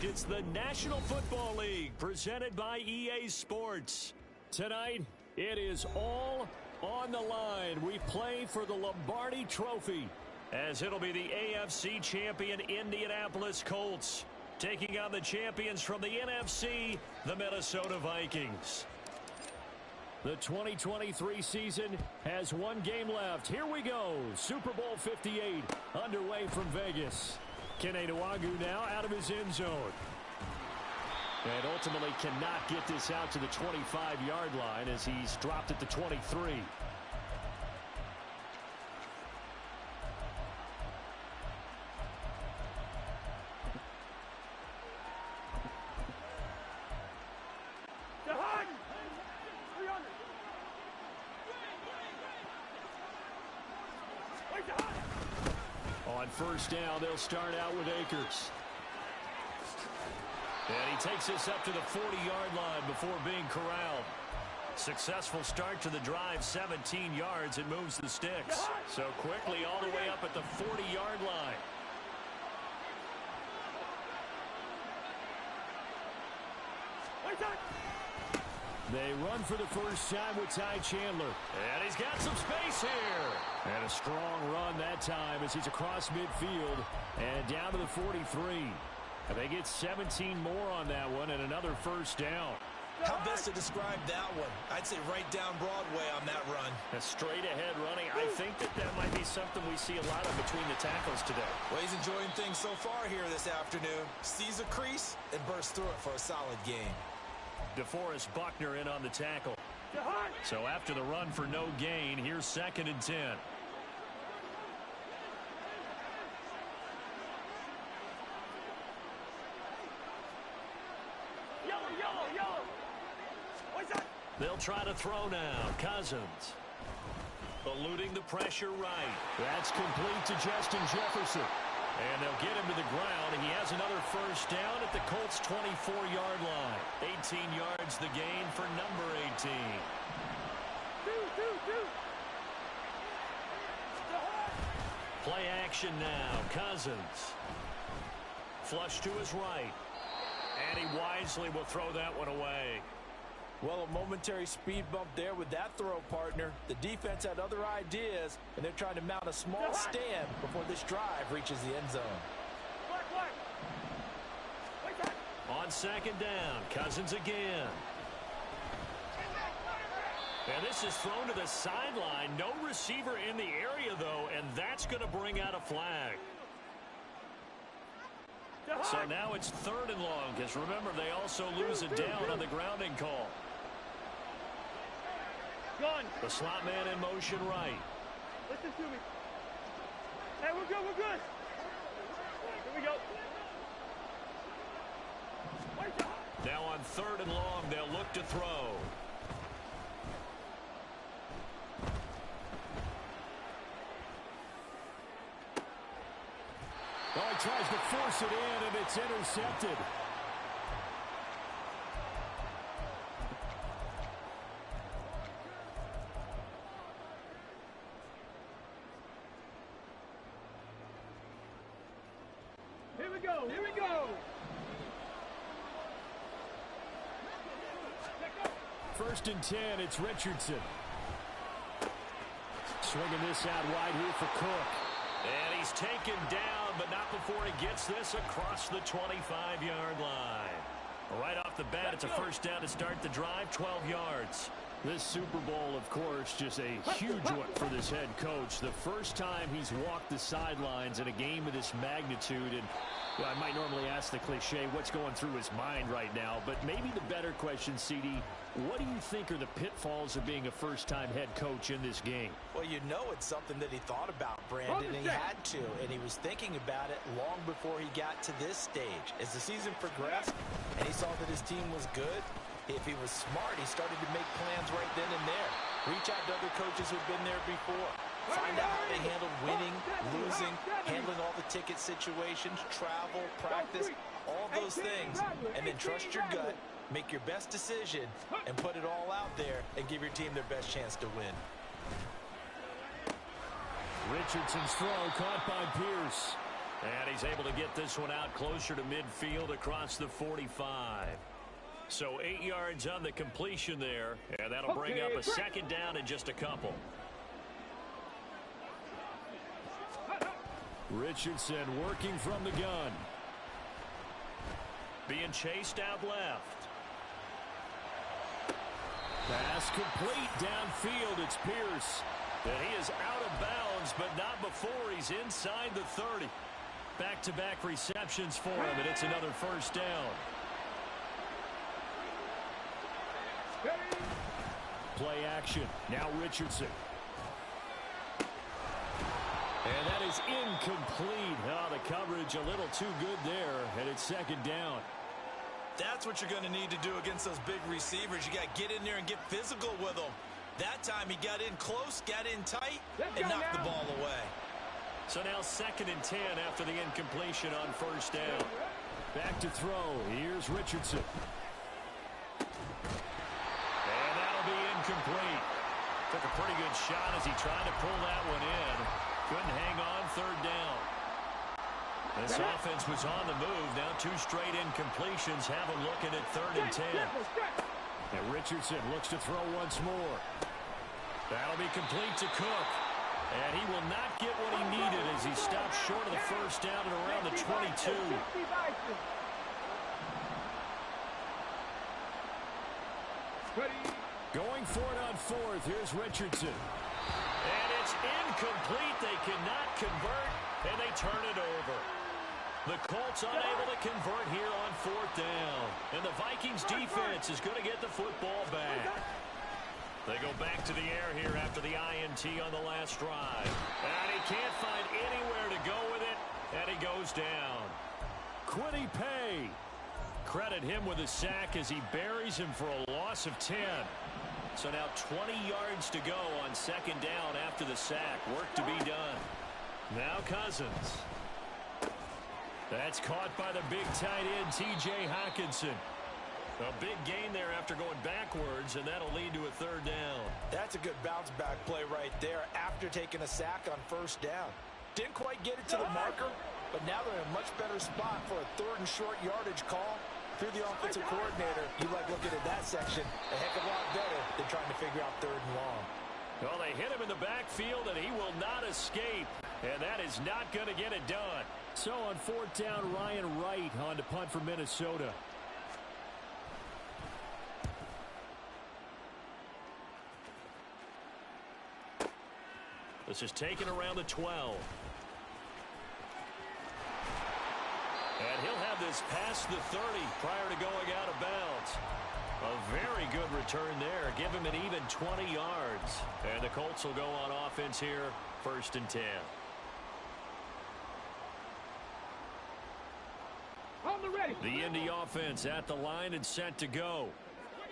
It's the National Football League presented by EA Sports. Tonight, it is all on the line. We play for the Lombardi Trophy, as it'll be the AFC champion Indianapolis Colts taking on the champions from the NFC, the Minnesota Vikings. The 2023 season has one game left. Here we go. Super Bowl 58 underway from Vegas. Kene Nwangwu now out of his end zone. And ultimately cannot get this out to the 25-yard line as he's dropped at the 23. On first down, they'll start out with Akers. And he takes this up to the 40-yard line before being corralled. Successful start to the drive, 17 yards. It moves the sticks. So quickly all the way up at the 40-yard line. They run for the first time with Ty Chandler. And he's got some space here. And a strong run that time as he's across midfield and down to the 43. And they get 17 more on that one and another first down. How best to describe that one? I'd say right down Broadway on that run. A straight ahead running. I think that might be something we see a lot of between the tackles today. Well, he's enjoying things so far here this afternoon. Sees a crease and bursts through it for a solid gain. DeForest Buckner in on the tackle. So after the run for no gain, here's 2nd and 10. They'll try to throw now. Cousins. Eluding the pressure right. That's complete to Justin Jefferson. And they'll get him to the ground. He has another first down at the Colts' 24-yard line. 18 yards the gain for number 18. Play action now. Cousins. Flush to his right. And he wisely will throw that one away. Well, a momentary speed bump there with that throw, partner. The defense had other ideas, and they're trying to mount a small stand before this drive reaches the end zone. On 2nd down, Cousins again. And this is thrown to the sideline. No receiver in the area, though, and that's going to bring out a flag. So now it's 3rd and long, because remember, they also lose a down on the grounding call. The slot man in motion right. Listen to me. Hey, we're good, we're good. Here we go. Now on 3rd and long, they'll look to throw. Oh, he tries to force it in, and it's intercepted. Here we go, here we go. 1st and 10, it's Richardson. Swinging this out wide here for Cook. And he's taken down, but not before he gets this across the 25-yard line. Right off the bat, it's a first down to start the drive, 12 yards. This Super Bowl, of course, just a huge one for this head coach. The first time he's walked the sidelines in a game of this magnitude. And well, I might normally ask the cliche, what's going through his mind right now? But maybe the better question, CD, what do you think are the pitfalls of being a first-time head coach in this game? Well, you know it's something that he thought about, Brandon, and he had to. And he was thinking about it long before he got to this stage. As the season progressed and he saw that his team was good, if he was smart, he started to make plans right then and there. Reach out to other coaches who've been there before. Find out how they handled winning, losing, handling all the ticket situations, travel, practice, all those things. And then trust your gut, make your best decision, and put it all out there and give your team their best chance to win. Richardson's throw caught by Pierce. And he's able to get this one out closer to midfield across the 45. So 8 yards on the completion there, and that'll bring up a second down in just a couple. Richardson working from the gun. Being chased out left. Pass complete downfield. It's Pierce. And he is out of bounds, but not before he's inside the 30. Back-to-back receptions for him, and it's another first down. Play action. Now Richardson. And that is incomplete. Oh, the coverage a little too good there, and it's second down. That's what you're going to need to do against those big receivers. You got to get in there and get physical with them. That time he got in close, got in tight, and knocked the ball away. So now 2nd and 10 after the incompletion on first down. Back to throw. Here's Richardson. And that'll be incomplete. Took a pretty good shot as he tried to pull that one in. Couldn't hang on, 3rd down. This offense was on the move. Now 2 straight incompletions have him looking at 3rd and 10. And Richardson looks to throw once more. That'll be complete to Cook. And he will not get what he needed as he stopped short of the first down at around the 22. Going for it on 4th. Here's Richardson. And it's incomplete. They cannot convert, and they turn it over. The Colts unable to convert here on 4th down. And the Vikings defense is going to get the football back. They go back to the air here after the INT on the last drive. And he can't find anywhere to go with it, and he goes down. Kwity Paye. Credit him with a sack as he buries him for a loss of 10. So now 20 yards to go on 2nd down after the sack. Work to be done. Now Cousins. That's caught by the big tight end, T.J. Hockenson. A big gain there after going backwards, and that'll lead to a 3rd down. That's a good bounce-back play right there after taking a sack on 1st down. Didn't quite get it to the marker, but now they're in a much better spot for a 3rd and short yardage call. If you're the offensive coordinator, you like looking at that section a heck of a lot better than trying to figure out 3rd and long. Well, they hit him in the backfield, and he will not escape. And that is not going to get it done. So on 4th down, Ryan Wright on to punt for Minnesota. This is taken around the 12. And he'll have this past the 30 prior to going out of bounds. A very good return there. Give him an even 20 yards. And the Colts will go on offense here, 1st and 10. The Indy offense at the line and set to go.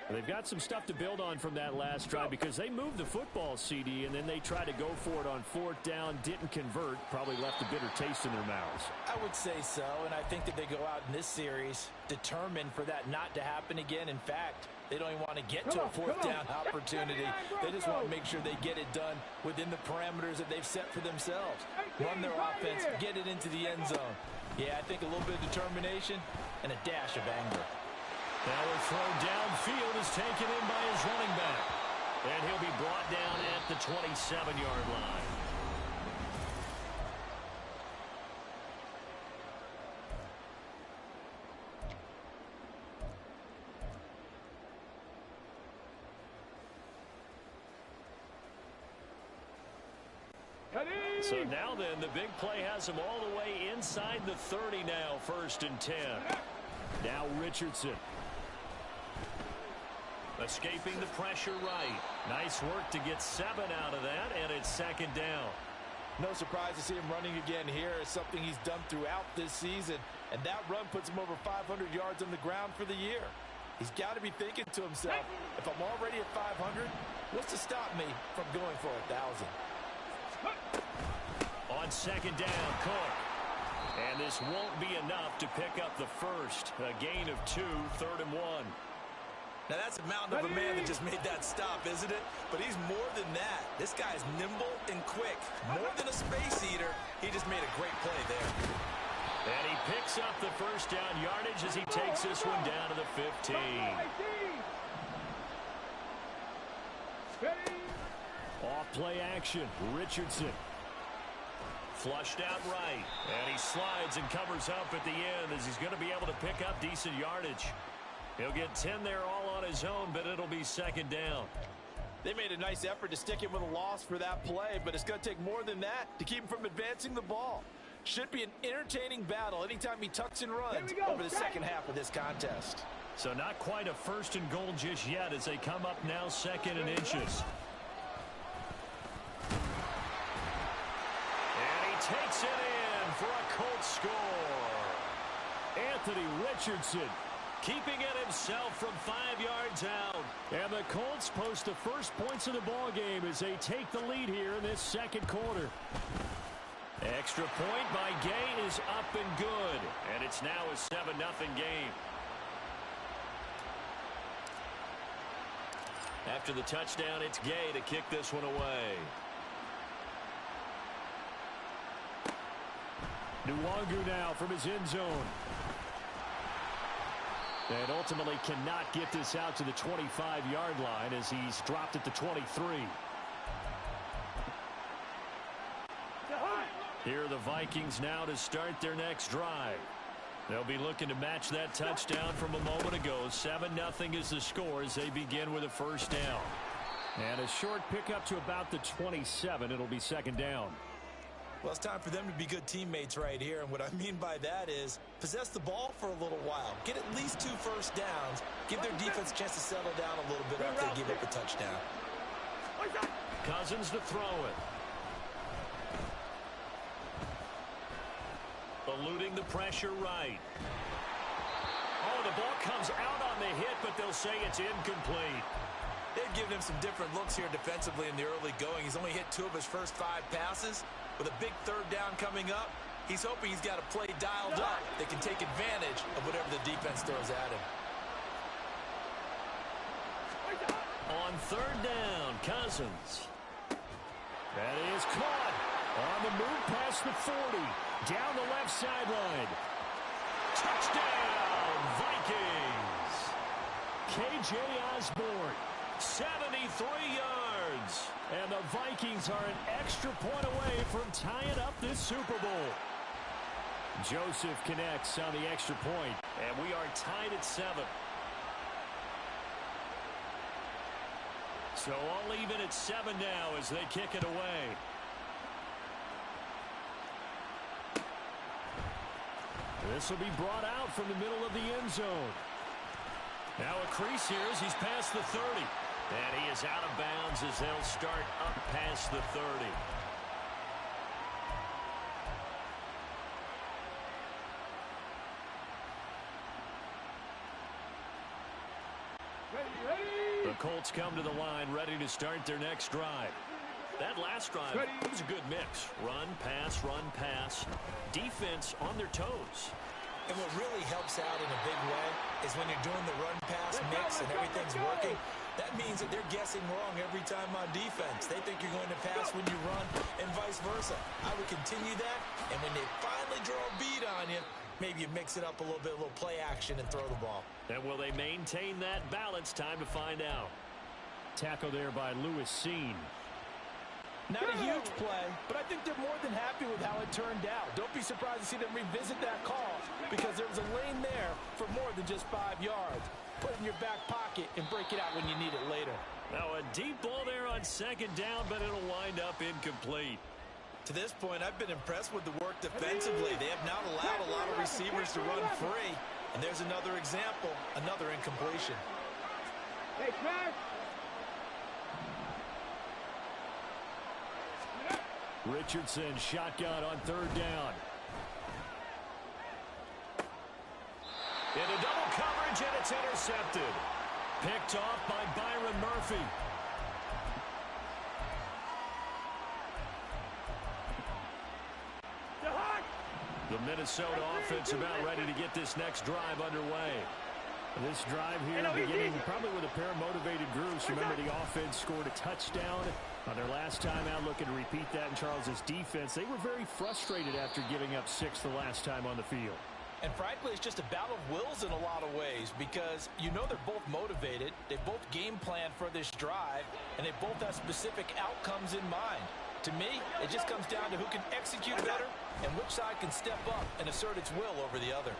They've got some stuff to build on from that last drive because they moved the football, CD, and then they tried to go for it on 4th down, didn't convert, probably left a bitter taste in their mouths. I would say so, and I think that they go out in this series determined for that not to happen again. In fact, they don't even want to get to a 4th down opportunity. They just want to make sure they get it done within the parameters that they've set for themselves. Run their offense, get it into the end zone. Yeah, I think a little bit of determination and a dash of anger. Now a throw downfield is taken in by his running back. And he'll be brought down at the 27-yard line. So now then, the big play has him all the way inside the 30 now, 1st and 10. Now Richardson. Escaping the pressure right. Nice work to get 7 out of that, and it's 2nd down. No surprise to see him running again here. It's something he's done throughout this season, and that run puts him over 500 yards on the ground for the year. He's got to be thinking to himself, if I'm already at 500, what's to stop me from going for 1,000? On 2nd down, Cook. And this won't be enough to pick up the first. A gain of 2, 3rd and 1. Now, that's a mountain of a man that just made that stop, isn't it? But he's more than that. This guy's nimble and quick. More than a space eater, he just made a great play there. And he picks up the first down yardage as he takes this one down to the 15. Off play action, Richardson. Flushed out right, and he slides and covers up at the end as he's going to be able to pick up decent yardage. He'll get 10 there all on his own, but it'll be second down. They made a nice effort to stick him with a loss for that play, but it's going to take more than that to keep him from advancing the ball. Should be an entertaining battle anytime he tucks and runs over the second half of this contest. So not quite a first and goal just yet as they come up now second and inches. And he takes it in for a Colts score. Anthony Richardson keeping it himself from 5 yards out. And the Colts post the first points of the ball game as they take the lead here in this second quarter. Extra point by Gay is up and good. And it's now a 7-0 game. After the touchdown, it's Gay to kick this one away. Nwangu now from his end zone. And ultimately cannot get this out to the 25-yard line as he's dropped at the 23. Here are the Vikings now to start their next drive. They'll be looking to match that touchdown from a moment ago. 7-0 is the score as they begin with a first down. And a short pickup to about the 27. It'll be second down. Well, it's time for them to be good teammates right here. And what I mean by that is possess the ball for a little while. Get at least 2 first downs. Give their defense a chance to settle down a little bit after they give up a touchdown. Cousins to throw it. Eluding the pressure right. Oh, the ball comes out on the hit, but they'll say it's incomplete. They've given him some different looks here defensively in the early going. He's only hit 2 of his first 5 passes. With a big third down coming up, he's hoping he's got a play dialed up that can take advantage of whatever the defense throws at him. On third down, Cousins. That is caught. On the move past the 40. Down the left sideline. Touchdown, Vikings. KJ Osborne, 73 yards. And the Vikings are an extra point away from tying up this Super Bowl. Joseph connects on the extra point. And we are tied at 7. So all even at 7 now as they kick it away. This will be brought out from the middle of the end zone. Now a crease here as he's past the 30. And he is out of bounds as they'll start up past the 30. The Colts come to the line ready to start their next drive. That last drive was a good mix. Run, pass. Defense on their toes. And what really helps out in a big way is when you're doing the run-pass mix and everything's working, that means that they're guessing wrong every time on defense. They think you're going to pass when you run and vice versa. I would continue that, and when they finally draw a beat on you, maybe you mix it up a little bit, a little play action and throw the ball. And will they maintain that balance? Time to find out. Tackle there by Lewis Cine. Not a huge play, but I think they're more than happy with how it turned out. Don't be surprised to see them revisit that call because there was a lane there for more than just 5 yards. Put it in your back pocket and break it out when you need it later. Now a deep ball there on second down, but it'll wind up incomplete. To this point, I've been impressed with the work defensively. They have not allowed a lot of receivers to run free. And there's another example, another incompletion. Hey, Smash! Richardson shotgun on third down. Into double coverage, and it's intercepted. Picked off by Byron Murphy. The Minnesota offense about ready to get this next drive underway. This drive here beginning probably with a pair of motivated groups. Remember, the offense scored a touchdown on their last time out. Looking to repeat that in Charles's defense. They were very frustrated after giving up 6 the last time on the field. And frankly, it's just a battle of wills in a lot of ways because you know they're both motivated. They both game plan for this drive, and they both have specific outcomes in mind. To me, it just comes down to who can execute better and which side can step up and assert its will over the other.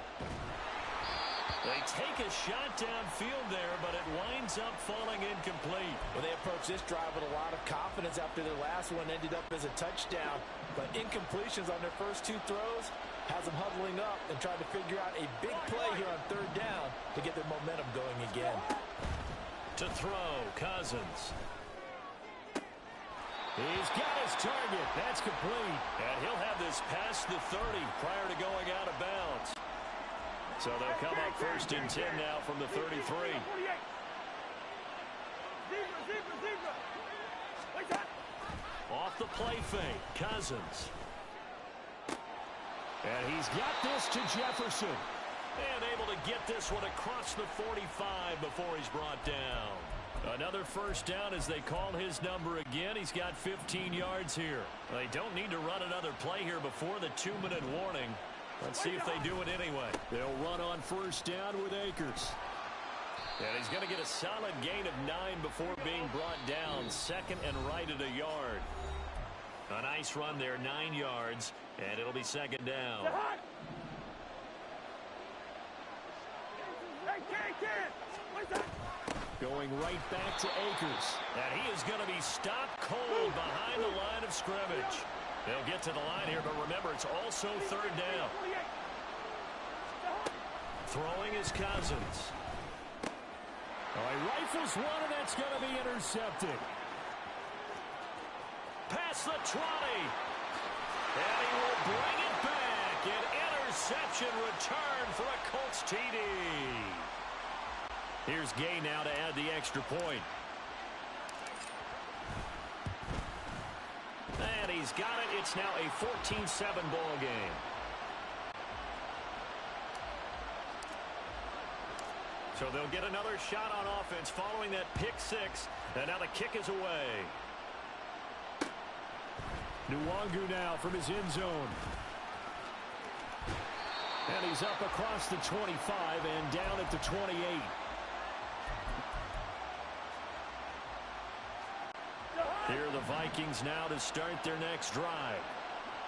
They take a shot downfield there, but it winds up falling incomplete. Well, they approached this drive with a lot of confidence after their last one ended up as a touchdown. But incompletions on their first two throws has them huddling up and trying to figure out a big play here on third down to get their momentum going again. To throw, Cousins. He's got his target. That's complete. And he'll have this past the 30 prior to going out of bounds. So they'll come up first and 10 now from the 33. Off the play fake, Cousins. And he's got this to Jefferson. And able to get this one across the 45 before he's brought down. Another first down as they call his number again. He's got 15 yards here. They don't need to run another play here before the 2-minute warning. Let's see if they do it anyway. They'll run on first down with Akers. And he's going to get a solid gain of 9 before being brought down. Second and right at a yard. A nice run there, 9 yards, and it'll be second down. Going right back to Akers. And he is going to be stopped cold behind the line of scrimmage. They'll get to the line here, but remember, it's also third down. Throwing is Cousins. He rifles one, and that's going to be intercepted. Past the 20. And he will bring it back. An interception return for a Colts TD. Here's Gay now to add the extra point. And he's got it. It's now a 14-7 ball game. So they'll get another shot on offense following that pick six. And now the kick is away. Nwangu now from his end zone. And he's up across the 25 and down at the 28. Here are the Vikings now to start their next drive.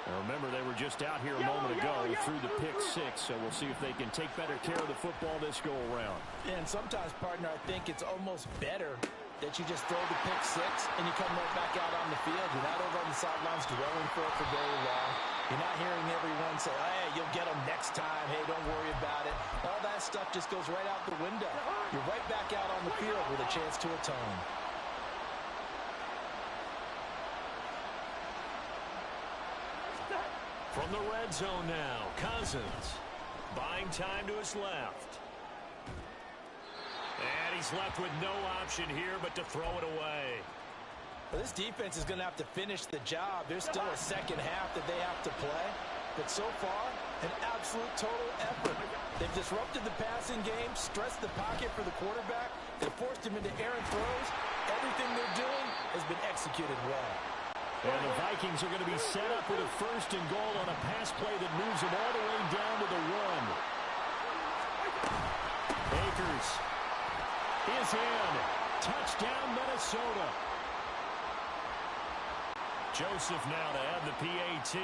Now remember, they were just out here a moment ago through the pick six, so we'll see if they can take better care of the football this go-around. And sometimes, partner, I think it's almost better that you just throw the pick six and you come right back out on the field. You're not over on the sidelines dwelling for it for very long. You're not hearing everyone say, hey, you'll get them next time. Hey, don't worry about it. All that stuff just goes right out the window. You're right back out on the field with a chance to atone. From the red zone now, Cousins buying time to his left. And he's left with no option here but to throw it away. Well, this defense is going to have to finish the job. There's still a second half that they have to play. But so far, an absolute total effort. They've disrupted the passing game, stressed the pocket for the quarterback. They've forced him into errant throws. Everything they're doing has been executed well. And the Vikings are going to be set up with a first and goal on a pass play that moves them all the way down to the 1. Akers is in. Touchdown, Minnesota. Joseph now to add the PAT.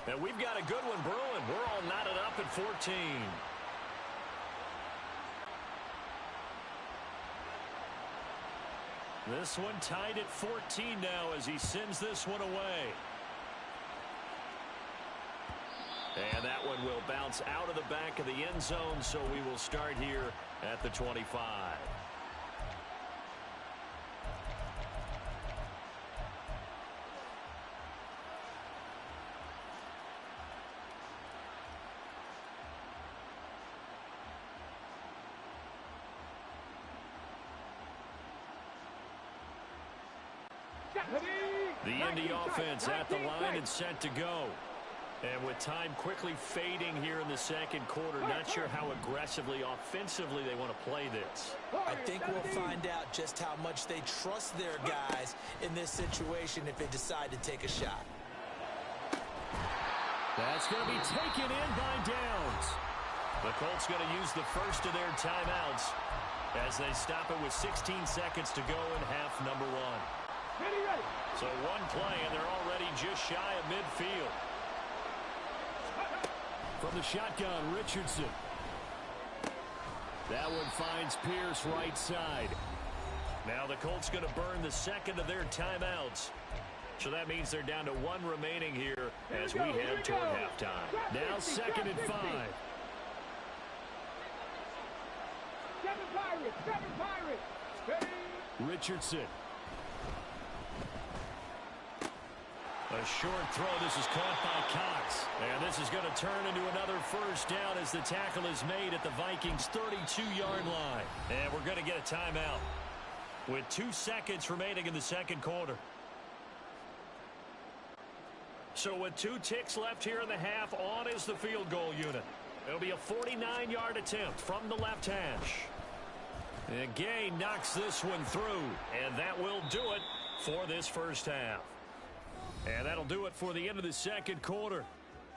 And we've got a good one brewing. We're all knotted up at 14. This one tied at 14 now as he sends this one away. And that one will bounce out of the back of the end zone, so we will start here at the 25. The Indy offense at the line and set to go. And with time quickly fading here in the second quarter, not sure how aggressively, offensively they want to play this. I think we'll find out just how much they trust their guys in this situation if they decide to take a shot. That's going to be taken in by Downs. The Colts going to use the first of their timeouts as they stop it with 16 seconds to go in half number 1. So one play, and they're already just shy of midfield. From the shotgun, Richardson. That one finds Pierce right side. Now the Colts going to burn the second of their timeouts. So that means they're down to one remaining here as we head toward halftime. Now 2nd and 5. Seven Pirates. Richardson. A short throw. This is caught by Cox. And this is going to turn into another first down as the tackle is made at the Vikings' 32-yard line. And we're going to get a timeout with 2 seconds remaining in the second quarter. So with 2 ticks left here in the half, on is the field goal unit. It'll be a 49-yard attempt from the left hash. And Gay knocks this one through, and that will do it for this first half. And that'll do it for the end of the second quarter.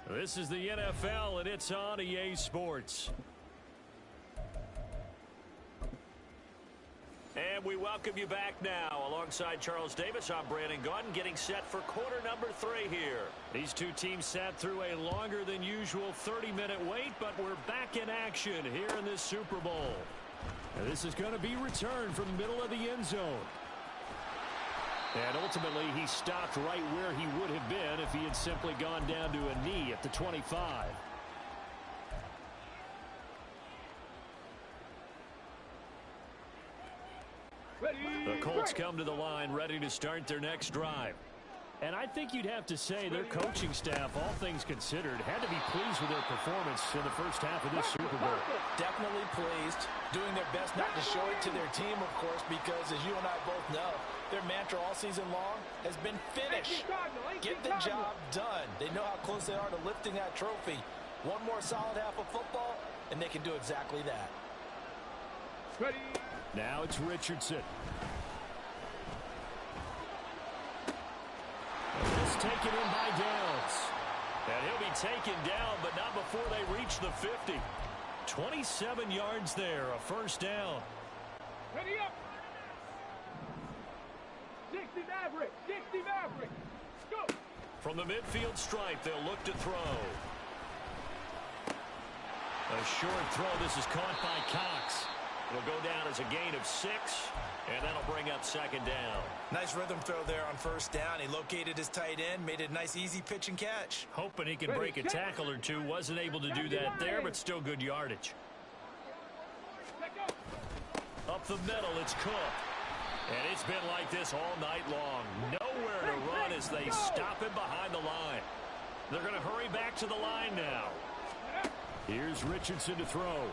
This is the NFL, and it's on EA Sports. And we welcome you back now. Alongside Charles Davis, I'm Brandon Gaudin, getting set for quarter number 3 here. These two teams sat through a longer than usual 30-minute wait, but we're back in action here in this Super Bowl. And this is going to be returned from the middle of the end zone. And ultimately, he stopped right where he would have been if he had simply gone down to a knee at the 25. The Colts come to the line ready to start their next drive. And I think you'd have to say their coaching staff, all things considered, had to be pleased with their performance in the first half of this Super Bowl. Definitely pleased, doing their best not to show it to their team, of course, because as you and I both know, their mantra all season long has been finish. Get the job done. They know how close they are to lifting that trophy. One more solid half of football, and they can do exactly that. Now it's Richardson. This taken in by Downs. And he'll be taken down, but not before they reach the 50. 27 yards there, a first down. Ready up. 60 Maverick. 60 Maverick. Go. From the midfield stripe, they'll look to throw. A short throw. This is caught by Cox. It'll go down as a gain of 6, and that'll bring up second down. Nice rhythm throw there on first down. He located his tight end, made a nice easy pitch and catch. Hoping he could break a tackle or two. Wasn't able to do that there, but still good yardage. Up the middle, it's Cook. And it's been like this all night long. Nowhere to run as they stop him behind the line. They're going to hurry back to the line now. Here's Richardson to throw.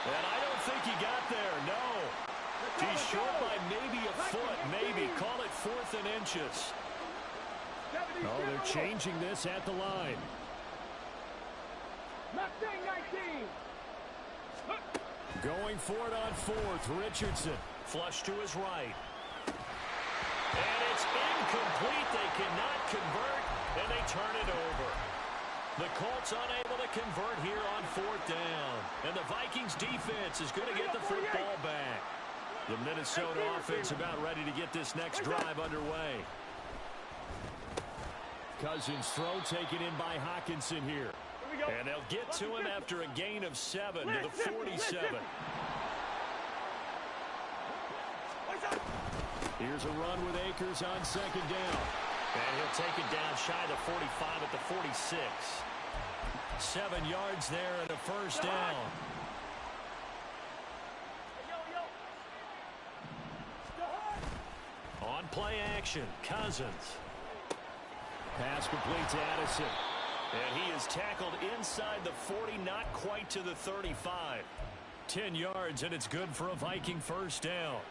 And I don't think he got there, no. He's short by maybe a foot, maybe. Call it 4th and inches. Oh, they're changing this at the line. Going for it on 4th, Richardson. Flush to his right. And it's incomplete. They cannot convert, and they turn it over. The Colts unable to convert here on 4th down. And the Vikings defense is going to get the football back. The Minnesota offense about ready to get this next drive underway. Cousins throw taken in by Hockenson here. And they'll get to him after a gain of 7 to the 47. Here's a run with Akers on second down. And he'll take it down shy of the 45 at the 46. 7 yards there and a first down. On play action, Cousins. Pass complete to Addison. And he is tackled inside the 40, not quite to the 35. 10 yards, and it's good for a Viking first down.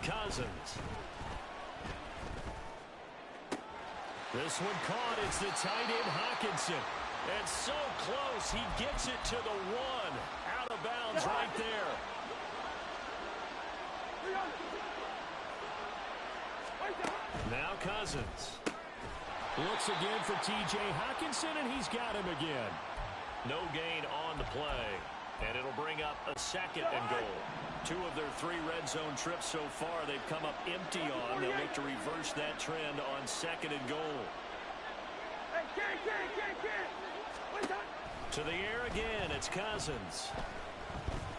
Cousins. This one caught. It's the tight end Hockenson. And so close. He gets it to the 1. Out of bounds right there. Now Cousins. Looks again for T.J. Hockenson, and he's got him again. No gain on the play. And it'll bring up a 2nd and goal. 2 of their 3 red zone trips so far they've come up empty on. They'll look look to reverse that trend on 2nd and goal. Hey, kid. What's up? To the air again, it's Cousins.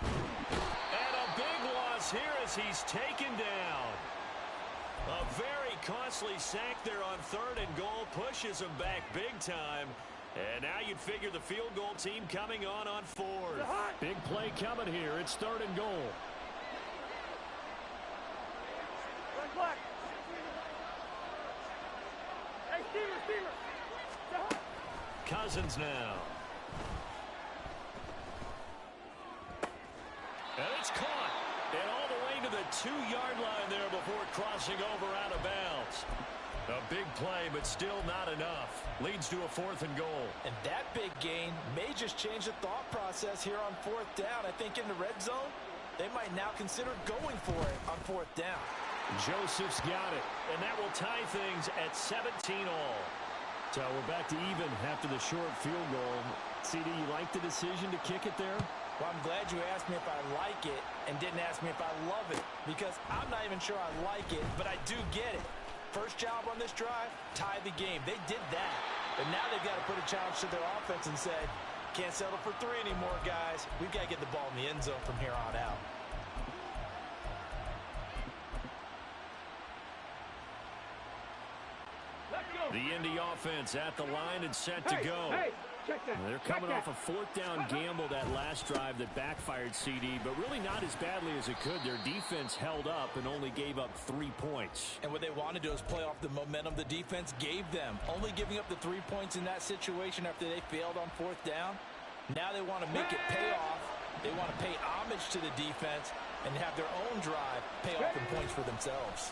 And a big loss here as he's taken down. A very costly sack there on 3rd and goal pushes him back big time. And now you'd figure the field goal team coming on 4th. Big play coming here. It's 3rd and goal. Black. Hey, Steamer. Cousins now. And it's caught. And all the way to the 2-yard line there before crossing over out of bounds. A big play, but still not enough. Leads to a 4th and goal. And that big gain may just change the thought process here on 4th down. I think in the red zone, they might now consider going for it on 4th down. Joseph's got it. And that will tie things at 17 all. So we're back to even after the short field goal. CD, you like the decision to kick it there? Well, I'm glad you asked me if I like it and didn't ask me if I love it, because I'm not even sure I like it, but I do get it. First job on this drive, tie the game. They did that. But now they've got to put a challenge to their offense and say, can't settle for 3 anymore, guys. We've got to get the ball in the end zone from here on out. The Indy offense at the line and set to go. They're coming off a 4th down gamble that last drive that backfired, CD, but really not as badly as it could. Their defense held up and only gave up 3 points. And what they want to do is play off the momentum the defense gave them. Only giving up the 3 points in that situation after they failed on 4th down. Now they want to make it pay off. They want to pay homage to the defense and have their own drive pay off in points for themselves.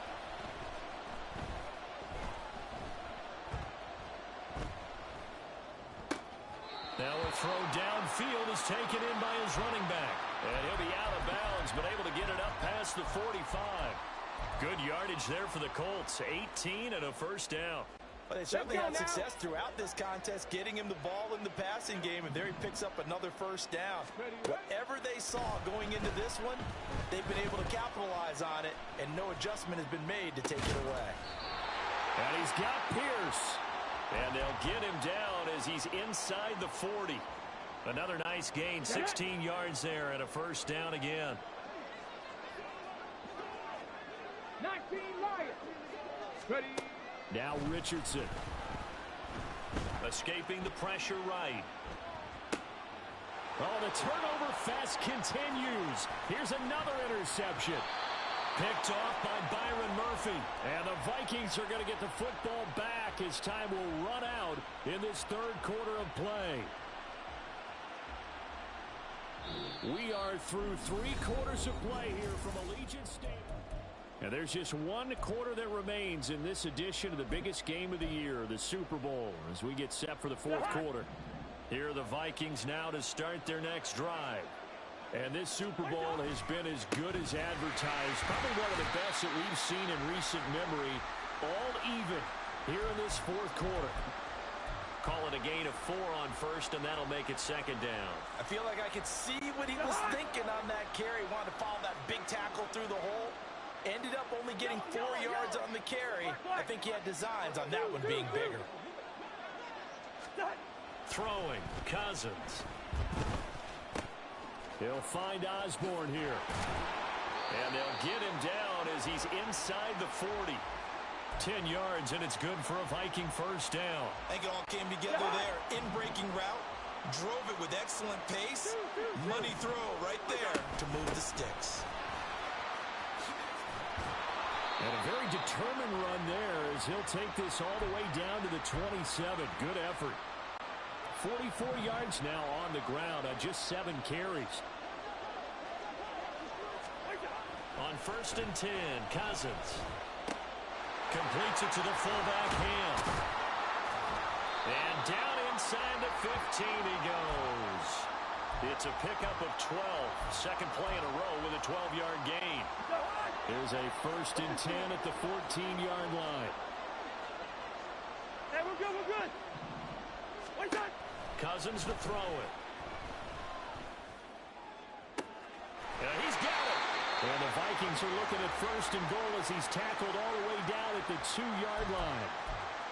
Now a throw downfield is taken in by his running back. And he'll be out of bounds, but able to get it up past the 45. Good yardage there for the Colts. 18 and a 1st down. Well, they certainly had success throughout this contest, getting him the ball in the passing game, and there he picks up another 1st down. Whatever they saw going into this one, they've been able to capitalize on it, and no adjustment has been made to take it away. And he's got Pierce. And they'll get him down as he's inside the 40. Another nice gain, 16 yards there and a 1st down again. 19 Lions. Ready. Now Richardson. Escaping the pressure right. Oh, the turnover fest continues. Here's another interception. Picked off by Byron Murphy. And the Vikings are going to get the football back as time will run out in this 3rd quarter of play. We are through 3 quarters of play here from Allegiant Stadium. And there's just 1 quarter that remains in this edition of the biggest game of the year, the Super Bowl, as we get set for the 4th quarter. Here are the Vikings now to start their next drive. And this Super Bowl has been as good as advertised. Probably one of the best that we've seen in recent memory. All even here in this 4th quarter. Call it a gain of 4 on 1st, and that'll make it 2nd down. I feel like I could see what he was thinking on that carry. Wanted to follow that big tackle through the hole. Ended up only getting 4 yards on the carry. I think he had designs on that one being bigger. Throwing, Cousins. He'll find Osborne here. And they'll get him down as he's inside the 40. 10 yards, and it's good for a Viking 1st down. I think it all came together there. In-breaking route. Drove it with excellent pace. Money throw right there to move the sticks. And a very determined run there as he'll take this all the way down to the 27. Good effort. 44 yards now on the ground on just 7 carries. On 1st and 10, Cousins completes it to the fullback Ham. And down inside the 15 he goes. It's a pickup of 12. Second play in a row with a 12-yard gain. There's a 1st and 10 at the 14-yard line. Hey, we're good, we're good. What's that? Cousins to throw it. Yeah, he's got it. And the Vikings are looking at 1st and goal as he's tackled all the way down 2-yard line.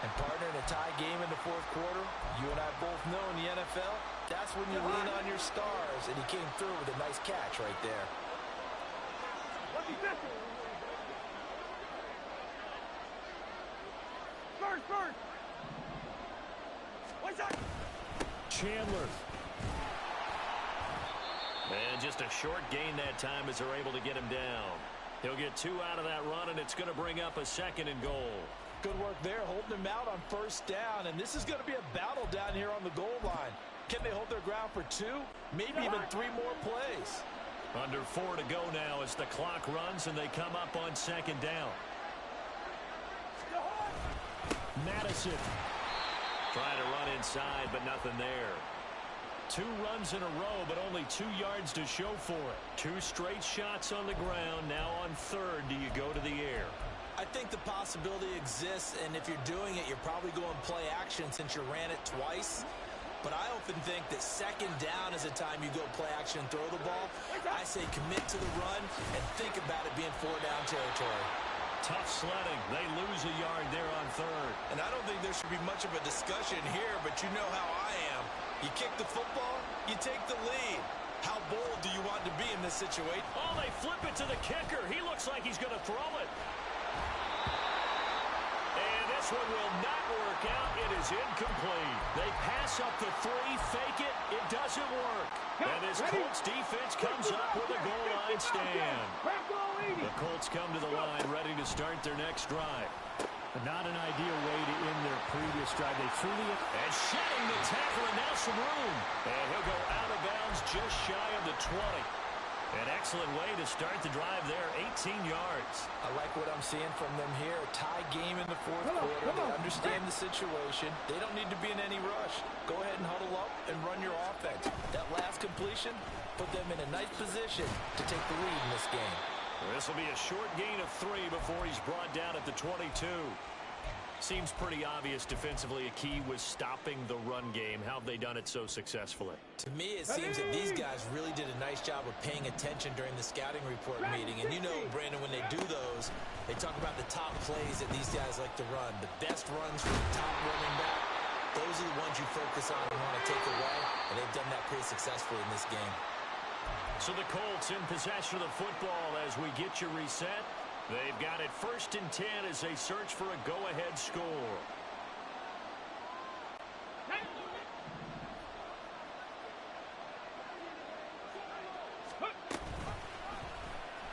And partner, in a tie game in the fourth quarter, you and I both know in the NFL, that's when you lean on your stars, and he came through with a nice catch right there. First. What's that? Chandler. And just a short gain that time as they're able to get him down. He'll get 2 out of that run, and it's going to bring up a 2nd and goal. Good work there, holding him out on first down, and this is going to be a battle down here on the goal line. Can they hold their ground for 2, maybe even 3 more plays? Under 4 to go now as the clock runs, and they come up on 2nd down. Madison. Trying to run inside, but nothing there. 2 runs in a row, but only 2 yards to show for it. 2 straight shots on the ground. Now on 3rd, do you go to the air? I think the possibility exists, and if you're doing it, you're probably going play action since you ran it twice. But I often think that 2nd down is a time you go play action and throw the ball. I say commit to the run and think about it being 4-down territory. Tough sledding. They lose a yard there on 3rd. And I don't think there should be much of a discussion here, but you know how I am. You kick the football, you take the lead. How bold do you want to be in this situation? Oh, they flip it to the kicker. He looks like he's going to throw it. And this one will not work out. It is incomplete. They pass up the 3, fake it. It doesn't work. And this Colts defense comes up with a goal line stand. The Colts come to the line ready to start their next drive. Not an ideal way to end their previous drive. They truly... And shedding the tackle, and now some room. And he'll go out of bounds just shy of the 20. An excellent way to start the drive there, 18 yards. I like what I'm seeing from them here. A tie game in the fourth quarter. They understand the situation. They don't need to be in any rush. Go ahead and huddle up and run your offense. That last completion put them in a nice position to take the lead in this game. This will be a short gain of 3 before he's brought down at the 22. Seems pretty obvious defensively a key was stopping the run game. How have they done it so successfully? To me, it seems that these guys really did a nice job of paying attention during the scouting report meeting. And you know, Brandon, when they do those, they talk about the top plays that these guys like to run. The best runs from the top running back, those are the ones you focus on and want to take away. And they've done that pretty successfully in this game. So the Colts in possession of the football as we get you reset. They've got it 1st and 10 as they search for a go-ahead score.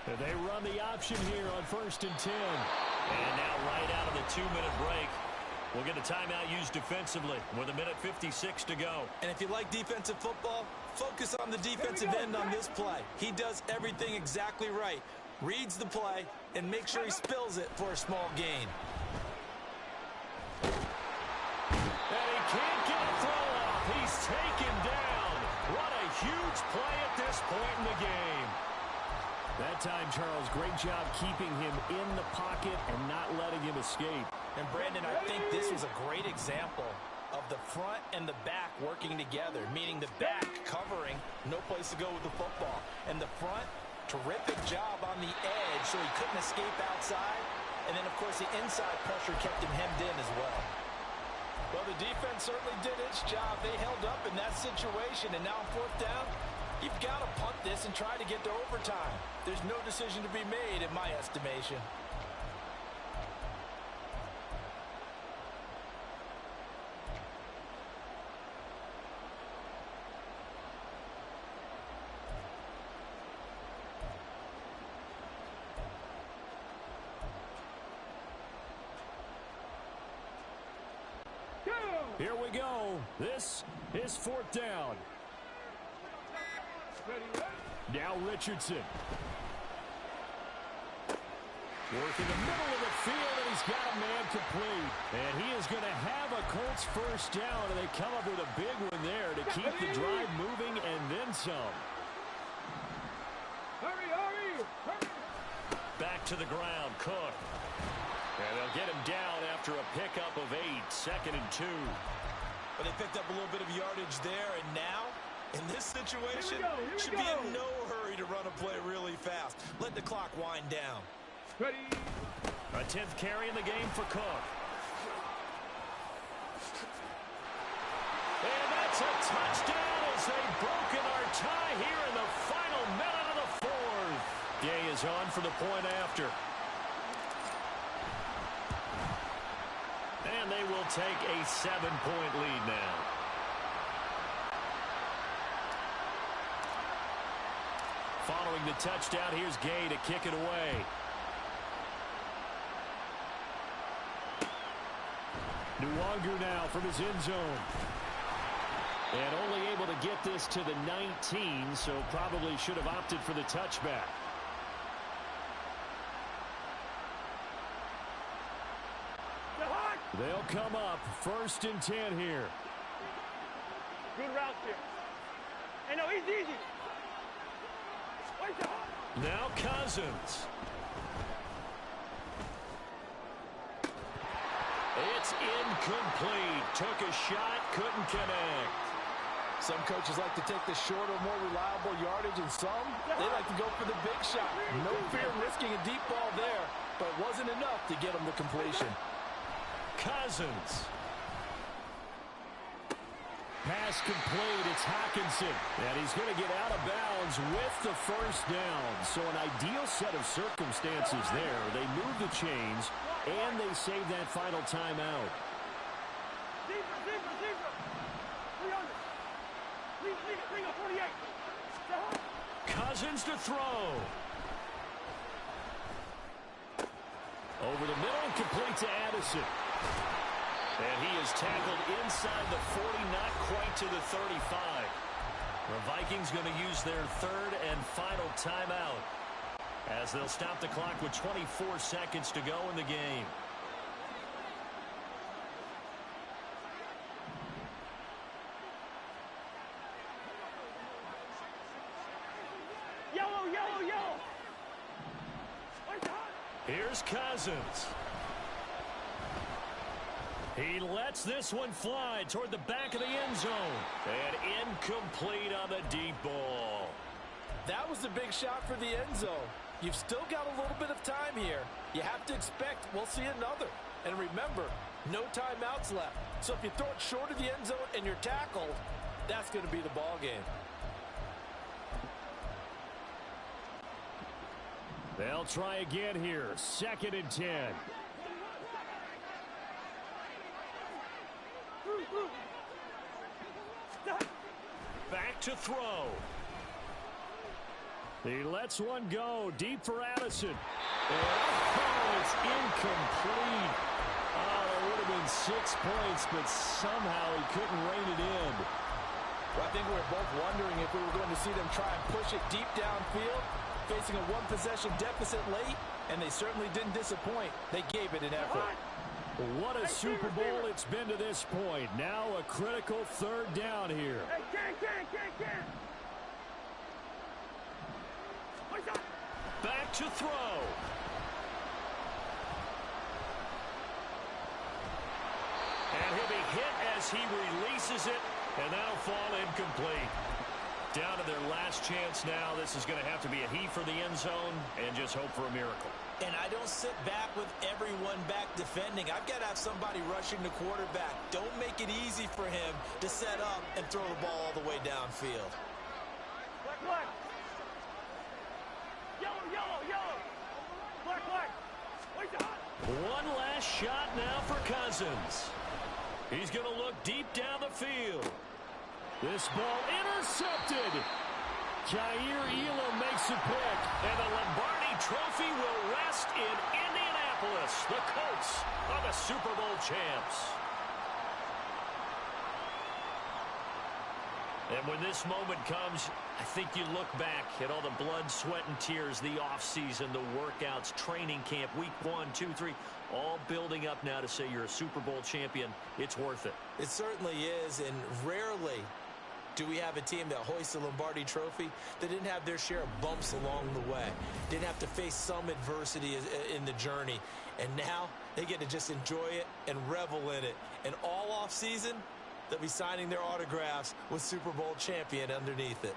They run the option here on 1st and 10. And now right out of the 2-minute break, we'll get a timeout used defensively with 1:56 to go. And if you like defensive football, focus on the defensive end on this play. He does everything exactly right. Reads the play and make sure he spills it for a small gain. And he can't get a throw off. He's taken down. What a huge play at this point in the game. That time, Charles, great job keeping him in the pocket and not letting him escape. And Brandon, I think this was a great example of the front and the back working together, meaning the back covering, no place to go with the football. And the front, terrific job on the edge so he couldn't escape outside. And then, of course, the inside pressure kept him hemmed in as well. Well, the defense certainly did its job. They held up in that situation, and now on 4th down, you've got to punt this and try to get to overtime. There's no decision to be made in my estimation. Here we go. This is 4th down. Now Richardson. Working the middle of the field, and he's got a man complete. And he is going to have a Colts 1st down, and they come up with a big one there to keep the drive moving and then some. Hurry! Back to the ground, Cook. And they'll get him down after a pickup of 8, 2nd and 2. But they picked up a little bit of yardage there, and now, in this situation, Here we should go. be in no hurry to run a play really fast. Let the clock wind down. Ready? A 10th carry in the game for Cook. And that's a touchdown as they've broken our tie here in the final minute of the fourth. Gay is on for the point after. And they will take a 7-point lead now. Following the touchdown, here's Gay to kick it away. Nwangu now from his end zone. And only able to get this to the 19, so probably should have opted for the touchback. They'll come up 1st and 10 here. Good route here. Hey, no, he's easy. Now Cousins. It's incomplete. Took a shot, couldn't connect. Some coaches like to take the shorter, more reliable yardage, and some, they like to go for the big shot. No fear of risking a deep ball there, but it wasn't enough to get them the completion. Cousins. Pass complete. It's Hockenson. And he's going to get out of bounds with the first down. So an ideal set of circumstances there. They move the chains, and they save that final timeout. Cousins to throw. Over the middle, complete to Addison. And he is tackled inside the 40, not quite to the 35. The Vikings going to use their 3rd and final timeout as they'll stop the clock with 24 seconds to go in the game. Yellow, yellow, yellow. Here's Cousins. He lets this one fly toward the back of the end zone. And incomplete on the deep ball. That was a big shot for the end zone. You've still got a little bit of time here. You have to expect we'll see another. And remember, no timeouts left. So if you throw it short of the end zone and you're tackled, that's going to be the ball game. They'll try again here. 2nd and 10. Back to throw. He lets one go deep for Addison. And it's incomplete. Oh, it would have been 6 points, but somehow he couldn't rein it in. Well, I think we were both wondering if we were going to see them try and push it deep downfield, facing a one-possession deficit late, and they certainly didn't disappoint. They gave it an effort. What a Super Bowl it's been to this point. Now a critical 3rd down here. Hey, can. Back to throw. And he'll be hit as he releases it, and that'll fall incomplete. Down to their last chance now. This is going to have to be a heave for the end zone and just hope for a miracle. And I don't sit back with everyone back defending. I've got to have somebody rushing the quarterback. Don't make it easy for him to set up and throw the ball all the way downfield. Black. Yellow. Black. One last shot now for Cousins. He's going to look deep down the field. This ball intercepted. Jair Elam makes a pick, and the Lombardi Trophy will rest in Indianapolis. The Colts are the Super Bowl champs. And when this moment comes, I think you look back at all the blood, sweat, and tears, the offseason, the workouts, training camp, week 1, 2, 3, all building up now to say you're a Super Bowl champion. It's worth it. It certainly is, and rarely do we have a team that hoists the Lombardi Trophy that didn't have their share of bumps along the way, didn't have to face some adversity in the journey, and now they get to just enjoy it and revel in it. And all offseason, they'll be signing their autographs with Super Bowl champion underneath it.